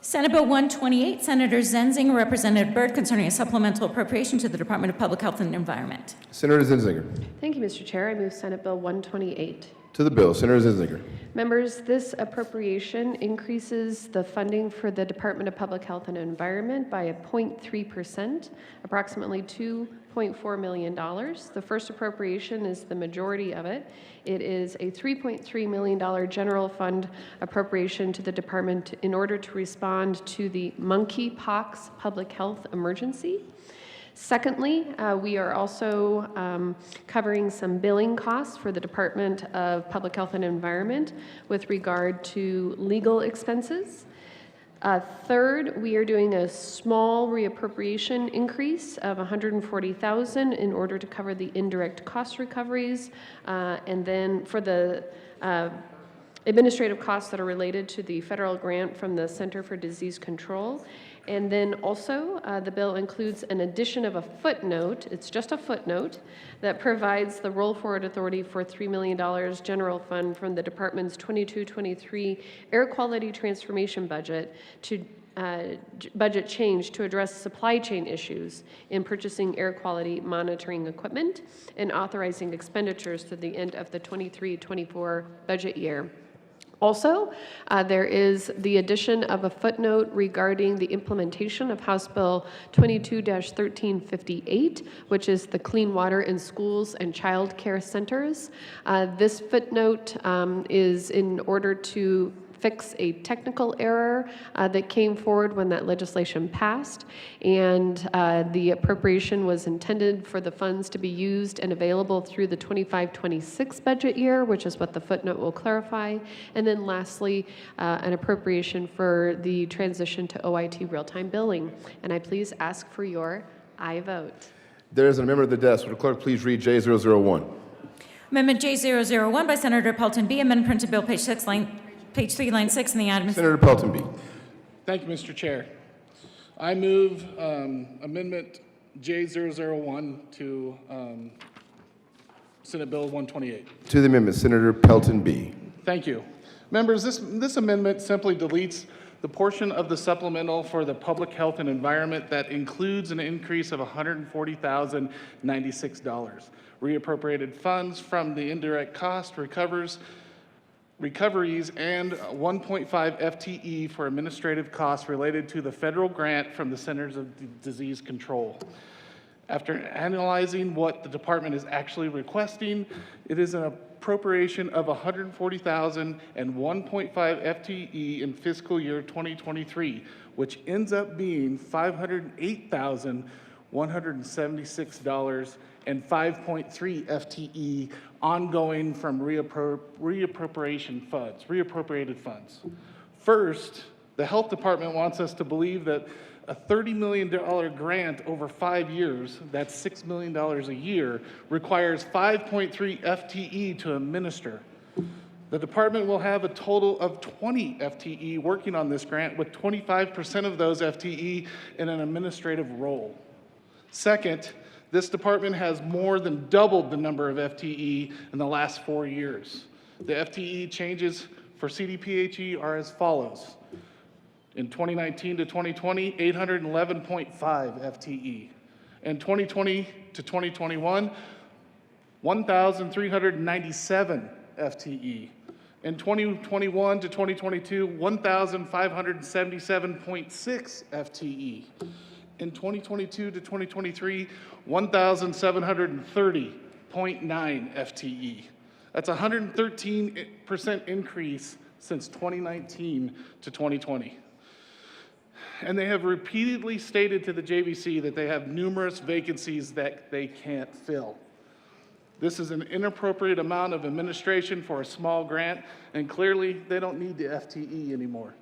Senate Bill 128, Senator Zenzinger, Representative Byrd, concerning a supplemental appropriation to the Department of Public Health and Environment. Senator Zenzinger. Thank you, Mr. Chair. I move Senate Bill 128. To the bill, Senator Zenzinger. Members, this appropriation increases the funding for the Department of Public Health and Environment by a 0.3%, approximately $2.4 million. The first appropriation is the majority of it. It is a $3.3 million general fund appropriation to the department in order to respond to the monkeypox public health emergency. Secondly, we are also covering some billing costs for the Department of Public Health and Environment with regard to legal expenses. Third, we are doing a small reappropriation increase of $140,000 in order to cover the indirect cost recoveries, and then for the administrative costs that are related to the federal grant from the Center for Disease Control. And then also, the bill includes an addition of a footnote, it's just a footnote, that provides the roll forward authority for $3 million general fund from the department's 22-23 air quality transformation budget to budget change to address supply chain issues in purchasing air quality monitoring equipment and authorizing expenditures through the end of the 23-24 budget year. Also, there is the addition of a footnote regarding the implementation of House Bill 22-1358, which is the Clean Water in Schools and Child Care Centers. This footnote is in order to fix a technical error that came forward when that legislation passed, and the appropriation was intended for the funds to be used and available through the 25-26 budget year, which is what the footnote will clarify, and then lastly, an appropriation for the transition to OIT real-time billing. And I please ask for your aye vote. There is a member of the desk. Will the clerk please read J001? Amendment J001 by Senator Pelton B. Amendment printed bill page 3, line 6 in the item. Senator Pelton B. Thank you, Mr. Chair. I move Amendment J001 to Senate Bill 128. To the amendment, Senator Pelton B. Thank you. Members, this amendment simply deletes the portion of the supplemental for the public health and environment that includes an increase of $140,096. Reappropriated funds from the indirect cost recoveries and 1.5 FTE for administrative costs related to the federal grant from the Centers of Disease Control. After analyzing what the department is actually requesting, it is an appropriation of $140,000 and 1.5 FTE in fiscal year 2023, which ends up being $508,176 and 5.3 FTE ongoing from reappropriated funds. First, the health department wants us to believe that a $30 million grant over 5 years, that's $6 million a year, requires 5.3 FTE to administer. The department will have a total of 20 FTE working on this grant, with 25% of those FTE in an administrative role. Second, this department has more than doubled the number of FTE in the last 4 years. The FTE changes for CDPHE are as follows. In 2019 to 2020, 811.5 FTE. In 2020 to 2021, 1,397 FTE. In 2021 to 2022, 1,577.6 FTE. In 2022 to 2023, 1,730.9 FTE. That's a 113% increase since 2019 to 2020. And they have repeatedly stated to the JVC that they have numerous vacancies that they can't fill. This is an inappropriate amount of administration for a small grant, and clearly they don't need the FTE anymore.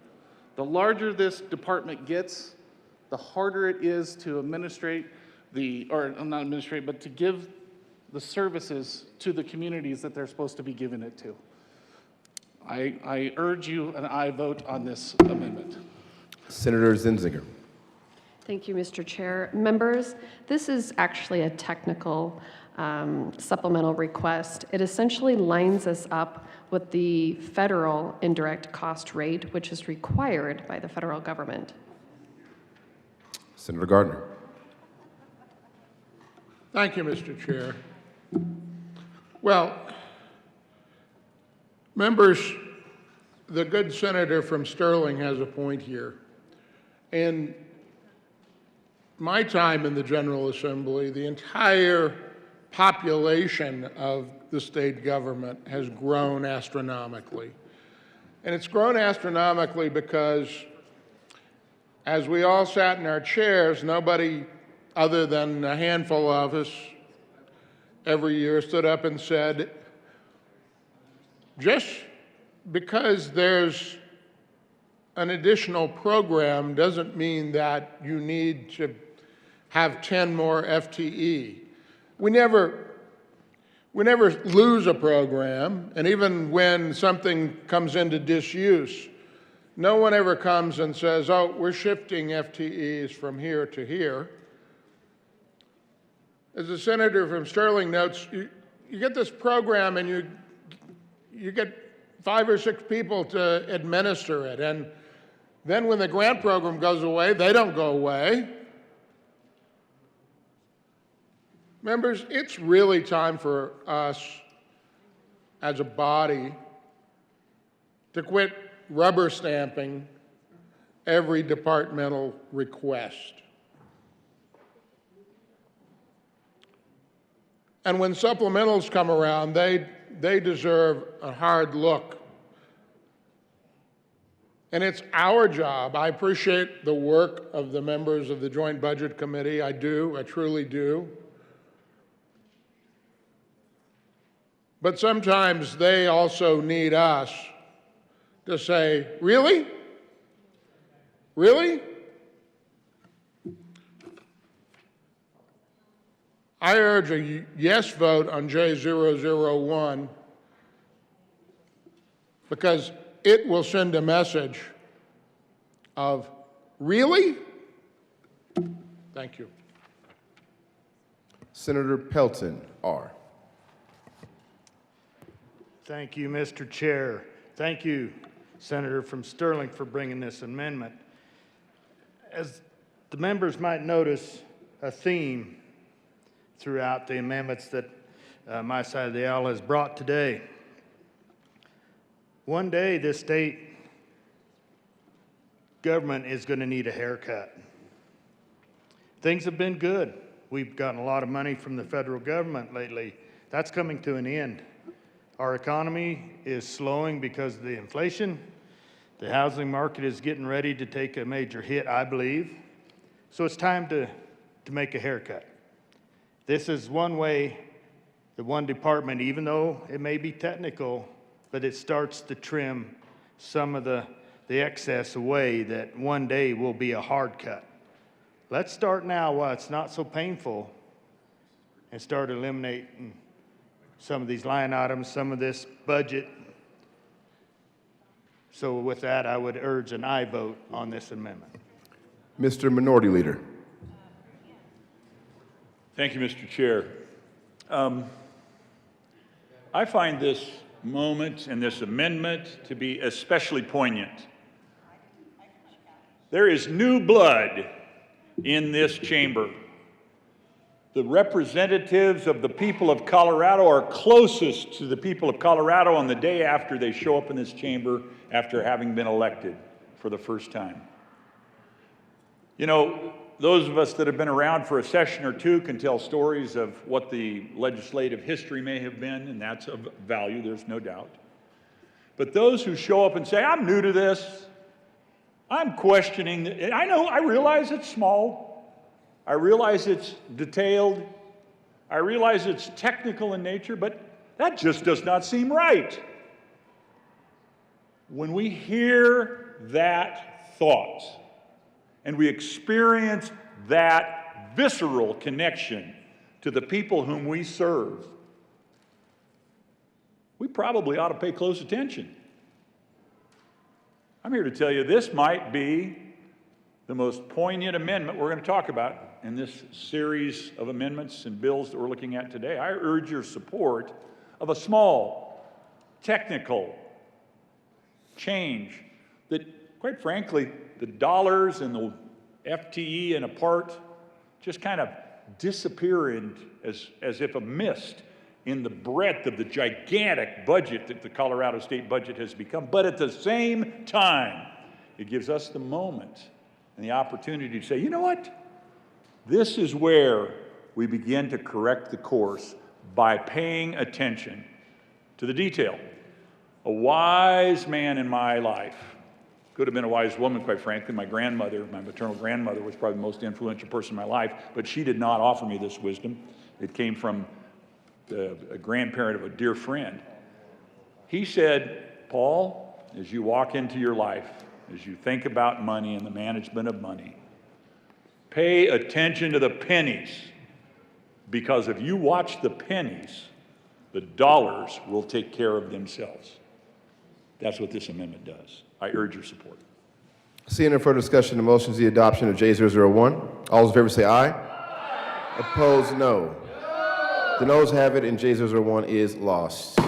The larger this department gets, the harder it is to administrate but to give the services to the communities that they're supposed to be giving it to. I urge you an aye vote on this amendment. Senator Zenzinger. Thank you, Mr. Chair. Members, this is actually a technical supplemental request. It essentially lines us up with the federal indirect cost rate, which is required by the federal government. Senator Gardner. Thank you, Mr. Chair. Well, members, the good senator from Sterling has a point here. In my time in the General Assembly, the entire population of the state government has grown astronomically. And it's grown astronomically because as we all sat in our chairs, nobody other than a handful of us every year stood up and said, just because there's an additional program doesn't mean that you need to have 10 more FTE. We never lose a program, and even when something comes into disuse, no one ever comes and says, oh, we're shifting FTEs from here to here. As the senator from Sterling notes, you get this program and you get 5 or 6 people to administer it, and then when the grant program goes away, they don't go away. Members, it's really time for us as a body to quit rubber stamping every departmental request. And when supplementals come around, they deserve a hard look. And it's our job. I appreciate the work of the members of the Joint Budget Committee. I do, I truly do. But sometimes they also need us to say, really? Really? I urge a yes vote on J001 because it will send a message of, really? Thank you. Senator Pelton, R. Thank you, Mr. Chair. Thank you, Senator from Sterling for bringing this amendment. As the members might notice, a theme throughout the amendments that my side of the aisle has brought today. One day, this state government is going to need a haircut. Things have been good. We've gotten a lot of money from the federal government lately. That's coming to an end. Our economy is slowing because of the inflation. The housing market is getting ready to take a major hit, I believe. So it's time to make a haircut. This is one way, the one department, even though it may be technical, but it starts to trim some of the excess away that one day will be a hard cut. Let's start now while it's not so painful and start eliminating some of these line items, some of this budget. So with that, I would urge an aye vote on this amendment. Mr. Minority Leader. Thank you, Mr. Chair. I find this moment and this amendment to be especially poignant. There is new blood in this chamber. The representatives of the people of Colorado are closest to the people of Colorado on the day after they show up in this chamber after having been elected for the first time. You know, those of us that have been around for a session or two can tell stories of what the legislative history may have been, and that's of value, there's no doubt. But those who show up and say, I'm new to this, I'm questioning, I realize it's small, I realize it's detailed, I realize it's technical in nature, but that just does not seem right. When we hear that thought, and we experience that visceral connection to the people whom we serve, we probably ought to pay close attention. I'm here to tell you this might be the most poignant amendment we're going to talk about in this series of amendments and bills that we're looking at today. I urge your support of a small, technical change that, quite frankly, the dollars and the FTE and a part just kind of disappear as if a mist in the breadth of the gigantic budget that the Colorado state budget has become. But at the same time, it gives us the moment and the opportunity to say, you know what? This is where we begin to correct the course by paying attention to the detail. A wise man in my life, could have been a wise woman, quite frankly. My grandmother, my maternal grandmother, was probably the most influential person in my life, but she did not offer me this wisdom. It came from a grandparent of a dear friend. He said, Paul, as you walk into your life, as you think about money and the management of money, pay attention to the pennies, because if you watch the pennies, the dollars will take care of themselves. That's what this amendment does. I urge your support. Seeing no further discussion, the motion is the adoption of J001. All those in favor say aye. Aye. Opposed, no. The noes have it, and J001 is lost.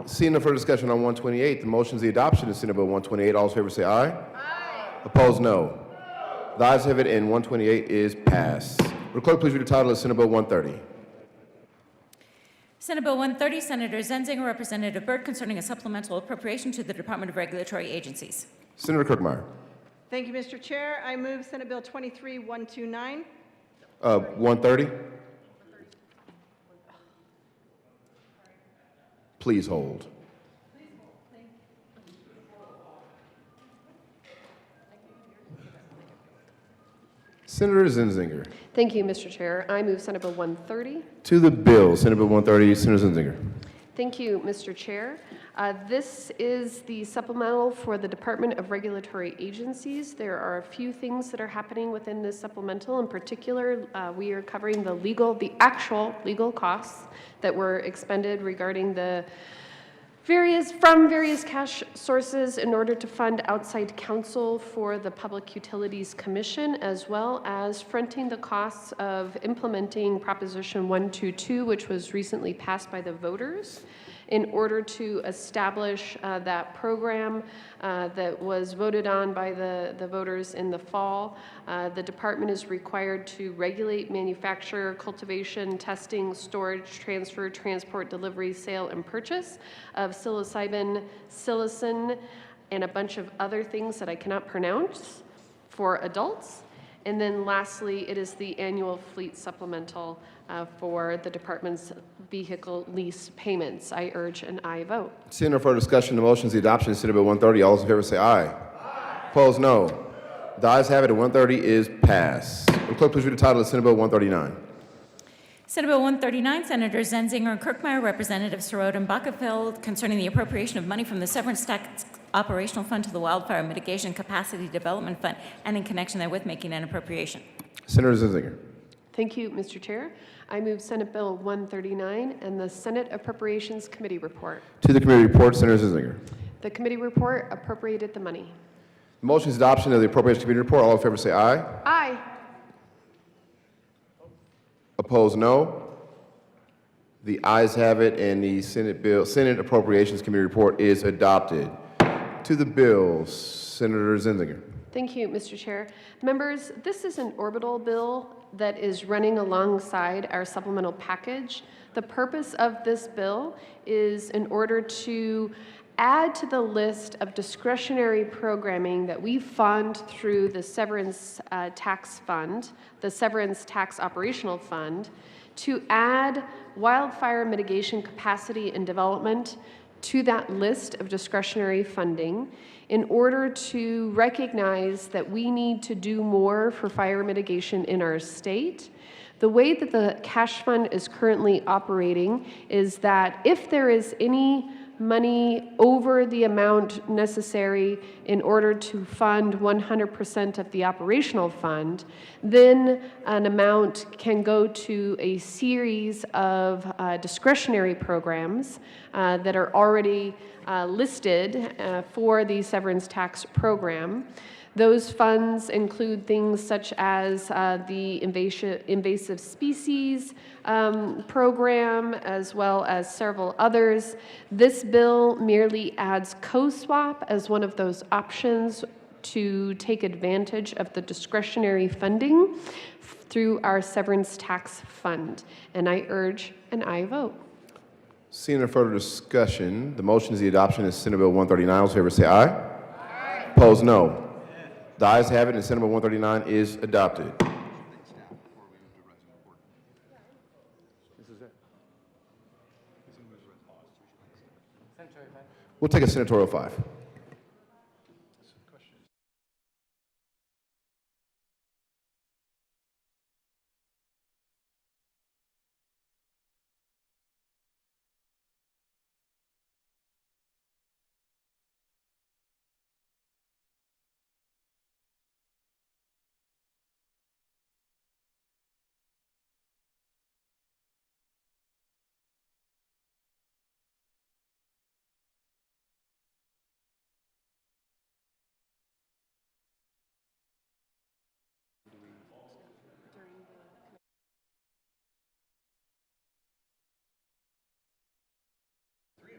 Seeing no further discussion on 128, the motion is the adoption of Senate Bill 128. All those in favor say aye. Aye. Opposed, no. The ayes have it, and 128 is passed. Will the clerk please read the title of Senate Bill 130? Senate Bill 130, Senator Zenzinger, Representative Byrd, concerning a supplemental appropriation to the Department of Regulatory Agencies. Senator Kirkmeyer. Thank you, Mr. Chair. I move Senate Bill 23-129. 130? Please hold. Senator Zenzinger. Thank you, Mr. Chair. I move Senate Bill 130. To the bill, Senate Bill 130, Senator Zenzinger. Thank you, Mr. Chair. This is the supplemental for the Department of Regulatory Agencies. There are a few things that are happening within this supplemental. In particular, we are covering the actual legal costs that were expended regarding the various cash sources in order to fund outside counsel for the Public Utilities Commission, as well as fronting the costs of implementing Proposition 122, which was recently passed by the voters. in order to establish that program that was voted on by the voters in the fall. The department is required to regulate manufacture, cultivation, testing, storage, transfer, transport, delivery, sale, and purchase of psilocybin, psilocin, and a bunch of other things that I cannot pronounce for adults. And then lastly, it is the annual fleet supplemental for the department's vehicle lease payments. I urge an aye vote. Seeing no further discussion, the motion is the adoption of Senate Bill 130. All those in favor say aye. Aye. Opposed, no. The ayes have it, and 130 is passed. Will the clerk please read the title of Senate Bill 139? Senate Bill 139, Senators Zenzinger and Kirkmeyer, Representatives Sirota and Bakkafeld, concerning the appropriation of money from the Severance Tax Operational Fund to the Wildfire Mitigation Capacity Development Fund, and in connection therewith making an appropriation. Senator Zinzinger. Thank you, Mr. Chair. I move Senate Bill 139 and the Senate Appropriations Committee report. To the committee report, Senator Zinzinger. The committee report appropriated the money. The motion is adoption of the Appropriations Committee report. All in favor say aye. Aye. Opposed, no. The ayes have it, and the Senate Appropriations Committee report is adopted. To the bills, Senator Zinzinger. Thank you, Mr. Chair. Members, this is an orbital bill that is running alongside our supplemental package. The purpose of this bill is in order to add to the list of discretionary programming that we fund through the Severance Tax Fund, the Severance Tax Operational Fund, to add wildfire mitigation capacity and development to that list of discretionary funding in order to recognize that we need to do more for fire mitigation in our state. The way that the cash fund is currently operating is that if there is any money over the amount necessary in order to fund 100% of the operational fund, then an amount can go to a series of discretionary programs that are already listed for the severance tax program. Those funds include things such as the invasive species program, as well as several others. This bill merely adds co-swap as one of those options to take advantage of the discretionary funding through our severance tax fund. And I urge an aye vote. Seeing no further discussion, the motion is the adoption of Senate Bill 139. All in favor say aye. Aye. Opposed, no. The ayes have it, and Senate Bill 139 is adopted. We'll take a senatorial 5.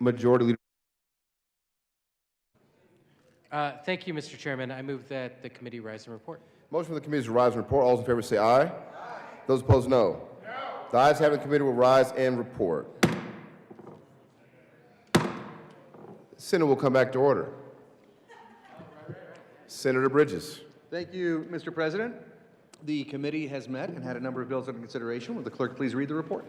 Majority Leader. Thank you, Mr. Chairman. I move that the committee rise and report. Motion for the committee to rise and report. All those in favor say aye. Aye. Those opposed, no. No. The ayes have it, the committee will rise and report. Senate will come back to order. Senator Bridges. Thank you, Mr. President. The committee has met and had a number of bills under consideration. Will the clerk please read the report?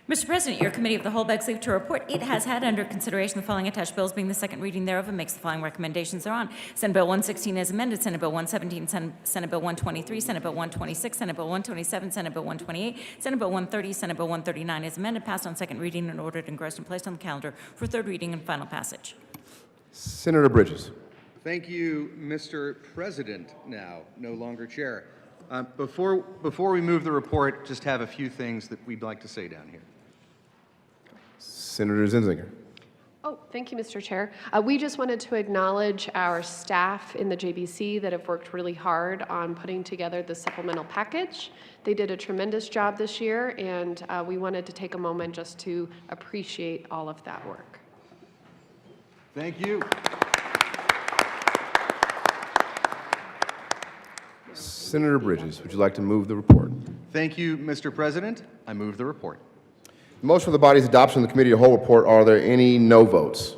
Mr. President, your Committee of the Whole begs leave to report it has had under consideration the following attached bills, being the second reading thereof, and makes the following recommendations thereon. Senate Bill 116 as amended, Senate Bill 117, Senate Bill 123, Senate Bill 126, Senate Bill 127, Senate Bill 128, Senate Bill 130, Senate Bill 139 as amended, passed on second reading and ordered, engrossed, and placed on the calendar for third reading and final passage. Senator Bridges. Thank you, Mr. President, now no longer chair. Before we move the report, just have a few things that we'd like to say down here. Senator Zinzinger. Oh, thank you, Mr. Chair. We just wanted to acknowledge our staff in the JBC that have worked really hard on putting together the supplemental package. They did a tremendous job this year, and we wanted to take a moment just to appreciate all of that work. Thank you. Senator Bridges, would you like to move the report? Thank you, Mr. President. I move the report. Motion for the body's adoption of the committee of the whole report. Are there any no votes?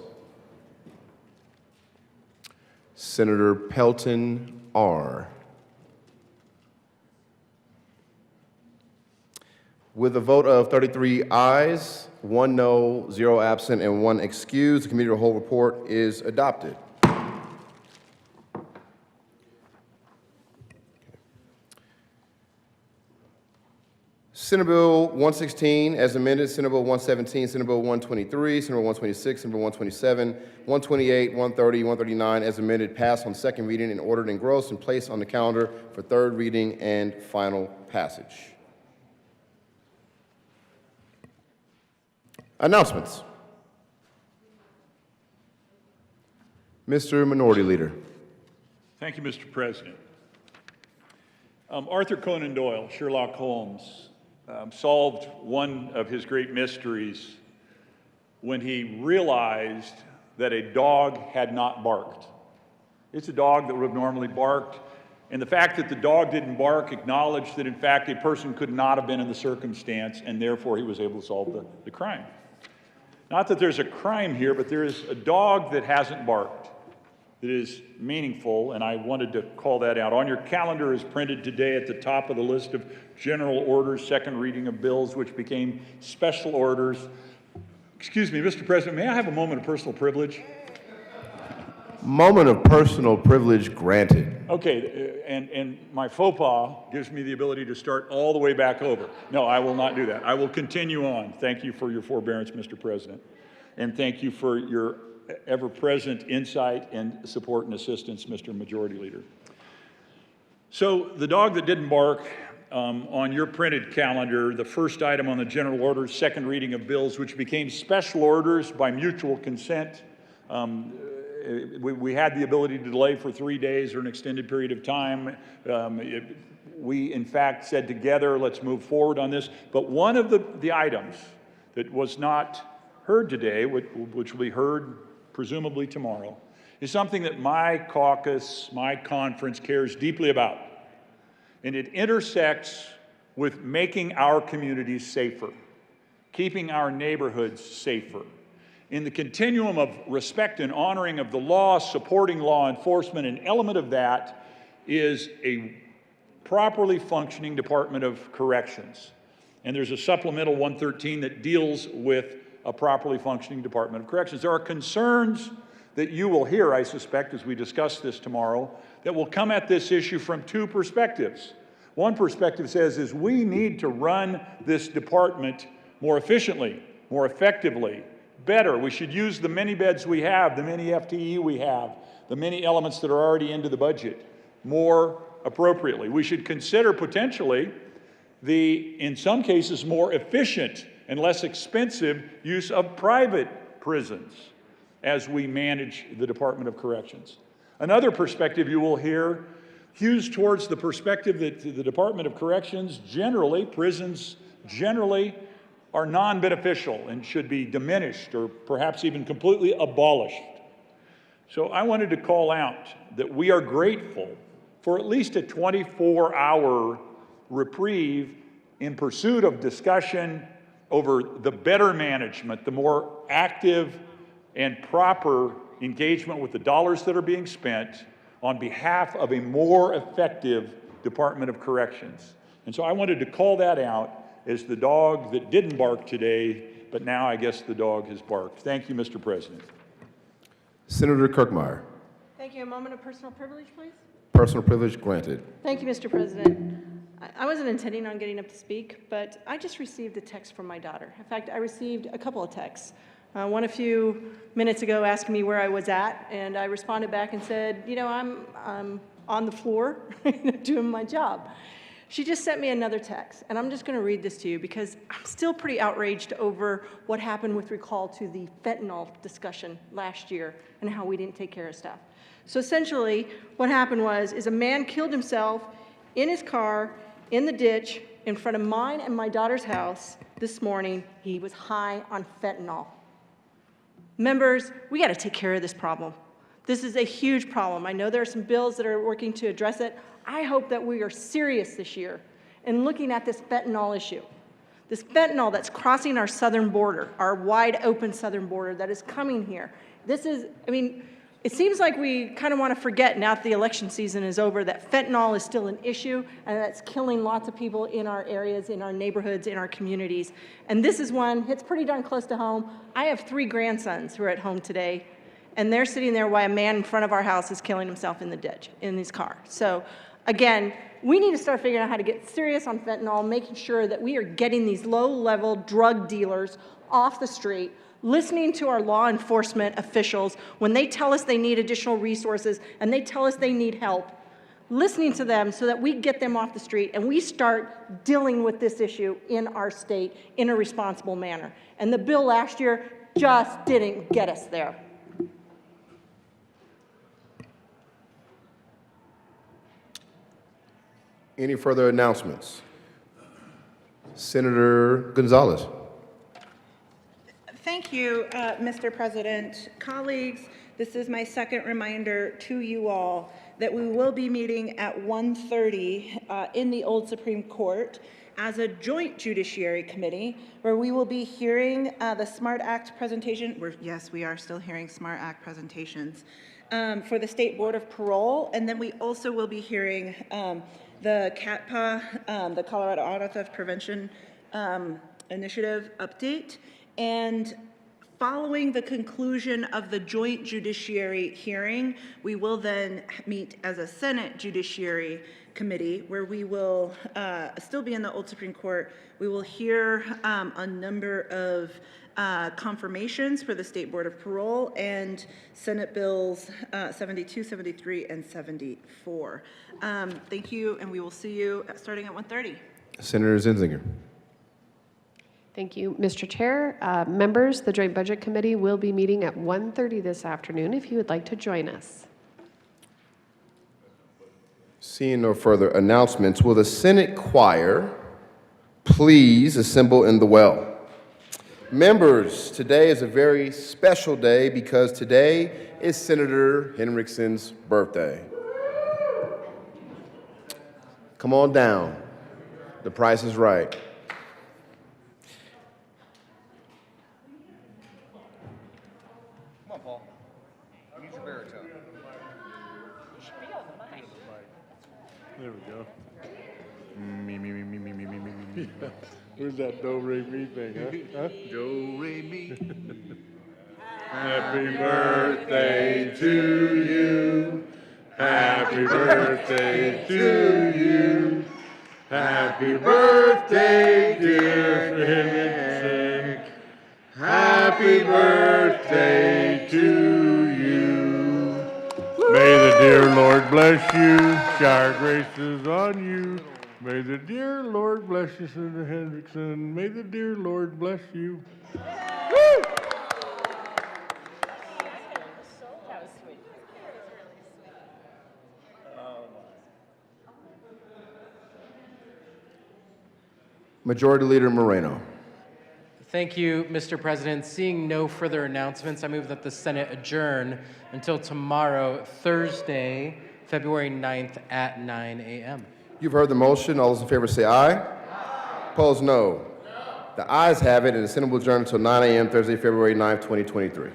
Senator Pelton R. With a vote of 33 ayes, 1 no, 0 absent, and 1 excused, the committee of the whole report is adopted. Senate Bill 116 as amended, Senate Bill 117, Senate Bill 123, Senate Bill 126, Senate Bill 127, 128, 130, 139 as amended, passed on second reading and ordered engrossed and placed on the calendar for third reading and final passage. Announcements. Mr. Minority Leader. Thank you, Mr. President. Arthur Conan Doyle, Sherlock Holmes, solved one of his great mysteries when he realized that a dog had not barked. It's a dog that would have normally barked, and the fact that the dog didn't bark acknowledged that, in fact, a person could not have been in the circumstance, and therefore he was able to solve the crime. Not that there's a crime here, but there is a dog that hasn't barked that is meaningful, and I wanted to call that out. On your calendar is printed today at the top of the list of general orders, second reading of bills, which became special orders. Excuse me, Mr. President, may I have a moment of personal privilege? Moment of personal privilege granted. Okay, and my faux pas gives me the ability to start all the way back over. No, I will not do that. I will continue on. Thank you for your forbearance, Mr. President. And thank you for your ever-present insight and support and assistance, Mr. Majority Leader. So the dog that didn't bark, on your printed calendar, the first item on the general orders, second reading of bills, which became special orders by mutual consent. We had the ability to delay for 3 days or an extended period of time. We, in fact, said together, let's move forward on this. But one of the items that was not heard today, which will be heard presumably tomorrow, is something that my caucus, my conference cares deeply about. And it intersects with making our communities safer, keeping our neighborhoods safer. In the continuum of respect and honoring of the law, supporting law enforcement, an element of that is a properly functioning Department of Corrections. And there's a supplemental 113 that deals with a properly functioning Department of Corrections. There are concerns that you will hear, I suspect, as we discuss this tomorrow, that will come at this issue from two perspectives. One perspective says is we need to run this department more efficiently, more effectively, better. We should use the many beds we have, the many FTE we have, the many elements that are already into the budget more appropriately. We should consider potentially in some cases, more efficient and less expensive use of private prisons as we manage the Department of Corrections. Another perspective you will hear hews towards the perspective that the Department of Corrections generally, prisons generally, are non-beneficial and should be diminished or perhaps even completely abolished. So I wanted to call out that we are grateful for at least a 24-hour reprieve in pursuit of discussion over the better management, the more active and proper engagement with the dollars that are being spent on behalf of a more effective Department of Corrections. And so I wanted to call that out as the dog that didn't bark today, but now I guess the dog has barked. Thank you, Mr. President. Senator Kirkmeyer. Thank you. A moment of personal privilege, please. Personal privilege granted. Thank you, Mr. President. I wasn't intending on getting up to speak, but I just received a text from my daughter. In fact, I received a couple of texts. One a few minutes ago asking me where I was at, and I responded back and said, you know, I'm on the floor doing my job. She just sent me another text, and I'm just going to read this to you because I'm still pretty outraged over what happened with recall to the fentanyl discussion last year and how we didn't take care of stuff. So essentially, what happened is a man killed himself in his car, in the ditch, in front of mine and my daughter's house this morning. He was high on fentanyl. Members, we got to take care of this problem. This is a huge problem. I know there are some bills that are working to address it. I hope that we are serious this year in looking at this fentanyl issue. This fentanyl that's crossing our southern border, our wide open southern border that is coming here. This is, I mean, it seems like we kind of want to forget now that the election season is over that fentanyl is still an issue and that's killing lots of people in our areas, in our neighborhoods, in our communities. And this is one, it's pretty darn close to home. I have 3 grandsons who are at home today, and they're sitting there while a man in front of our house is killing himself in the ditch, in his car. So again, we need to start figuring out how to get serious on fentanyl, making sure that we are getting these low-level drug dealers off the street, listening to our law enforcement officials when they tell us they need additional resources and they tell us they need help, listening to them so that we get them off the street and we start dealing with this issue in our state in a responsible manner. And the bill last year just didn't get us there. Any further announcements? Senator Gonzalez. Thank you, Mr. President. Colleagues, this is my second reminder to you all that we will be meeting at 1:30 in the Old Supreme Court as a joint Judiciary Committee, where we will be hearing the SMART Act presentation. Yes, we are still hearing SMART Act presentations for the State Board of Parole, and then we also will be hearing the CATPA, the Colorado Auto Theft Prevention Initiative update. And following the conclusion of the joint judiciary hearing, we will then meet as a Senate Judiciary Committee, where we will still be in the Old Supreme Court. We will hear a number of confirmations for the State Board of Parole and Senate Bills 72, 73, and 74. Thank you, and we will see you starting at 1:30. Senator Zenzinger. Thank you, Mr. Chair. Members, the Joint Budget Committee will be meeting at 1:30 this afternoon if you would like to join us. Seeing no further announcements, will the Senate choir please assemble in the well? Members, today is a very special day because today is Senator Henrikson's birthday. Come on down. The price is right. Come on, Paul. I need your baritone. There we go. Me. Where's that do-re-mi thing, huh? Do-re-mi. Happy birthday to you. Happy birthday to you. Happy birthday, dear Henriksen. Happy birthday to you. May the dear Lord bless you, shower graces on you. May the dear Lord bless you, Senator Henriksen. May the dear Lord bless you. Woo! Majority Leader Moreno. Thank you, Mr. President. Seeing no further announcements, I move that the Senate adjourn until tomorrow, Thursday, February 9th at 9 a.m. You've heard the motion. All those in favor say aye. Aye. Opposed, no. The ayes have it, and the Senate will adjourn until 9 a.m. Thursday, February 9th, 2023.